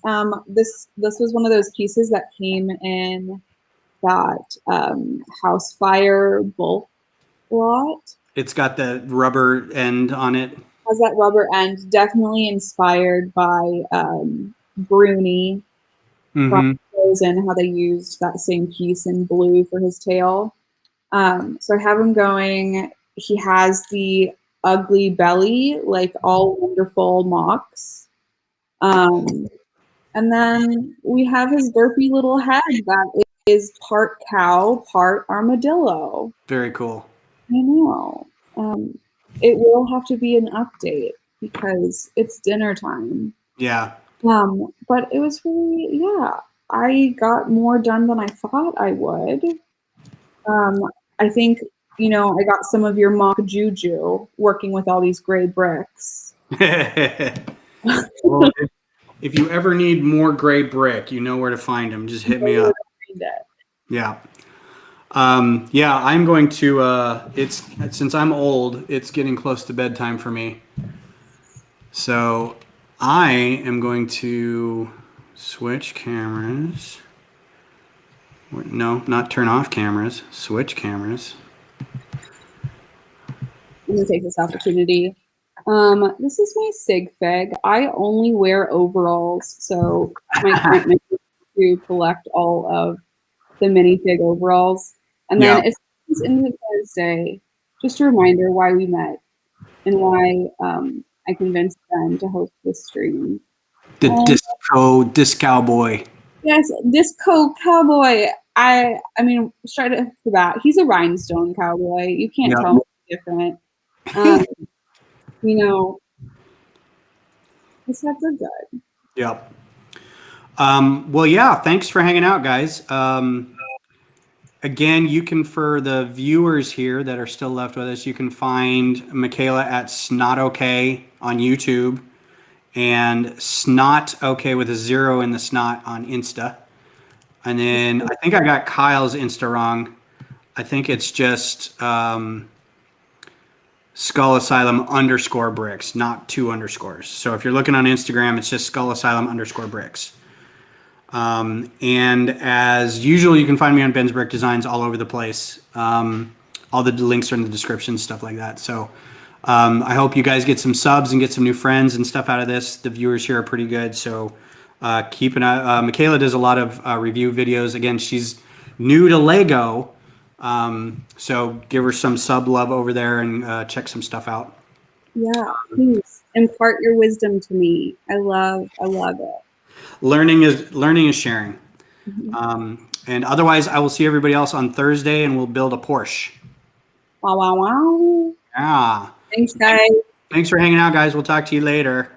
This was one of those pieces that came in that house fire bulk lot. It's got the rubber end on it. Has that rubber end. Definitely inspired by Bruni from Frozen, how they used that same piece in blue for his tail. So I have him going. He has the ugly belly, like all wonderful mocks. And then we have his derpy little head that is part cow, part armadillo. Very cool. I know. It will have to be an update because it's dinner time. Yeah. But it was really, yeah, I got more done than I thought I would. I think, I got some of your mock juju working with all these gray bricks. Well, if you ever need more gray brick, you know where to find them. Just hit me up. Yeah. Yeah, I'm going to, since I'm old, it's getting close to bedtime for me. So I am going to switch cameras. No, not turn off cameras, switch cameras. I'm going to take this opportunity. This is my sig fig. I only wear overalls, so my commitment is to collect all of the minifig overalls. And then as soon as into Thursday, just a reminder why we met and why I convinced Ben to host this stream. The disco boy. Yes, disco cowboy. I mean, straight off the bat, he's a rhinestone cowboy. You can't tell me different. His sets are good. Yep. Well, yeah, thanks for hanging out, guys. Again, you can, for the viewers here that are still left with us, you can find Michaela at SNOTokay on YouTube and SNOTokay with a 0 in the snot on Insta. And then I think I got Kyle's Insta wrong. I think it's just Skull Asylum _bricks, not 2 underscores. So if you're looking on Instagram, it's just Skull Asylum _bricks. And as usual, you can find me on Ben's Brick Designs all over the place. All the links are in the description, stuff like that. So I hope you guys get some subs and get some new friends and stuff out of this. The viewers here are pretty good. So keep an eye. Michaela does a lot of review videos. Again, she's new to Lego. So give her some sub love over there and check some stuff out. Yeah, please impart your wisdom to me. I love it. Learning is sharing. And otherwise, I will see everybody else on Thursday, and we'll build a Porsche. Wow. Yeah. Thanks, guys. Thanks for hanging out, guys. We'll talk to you later.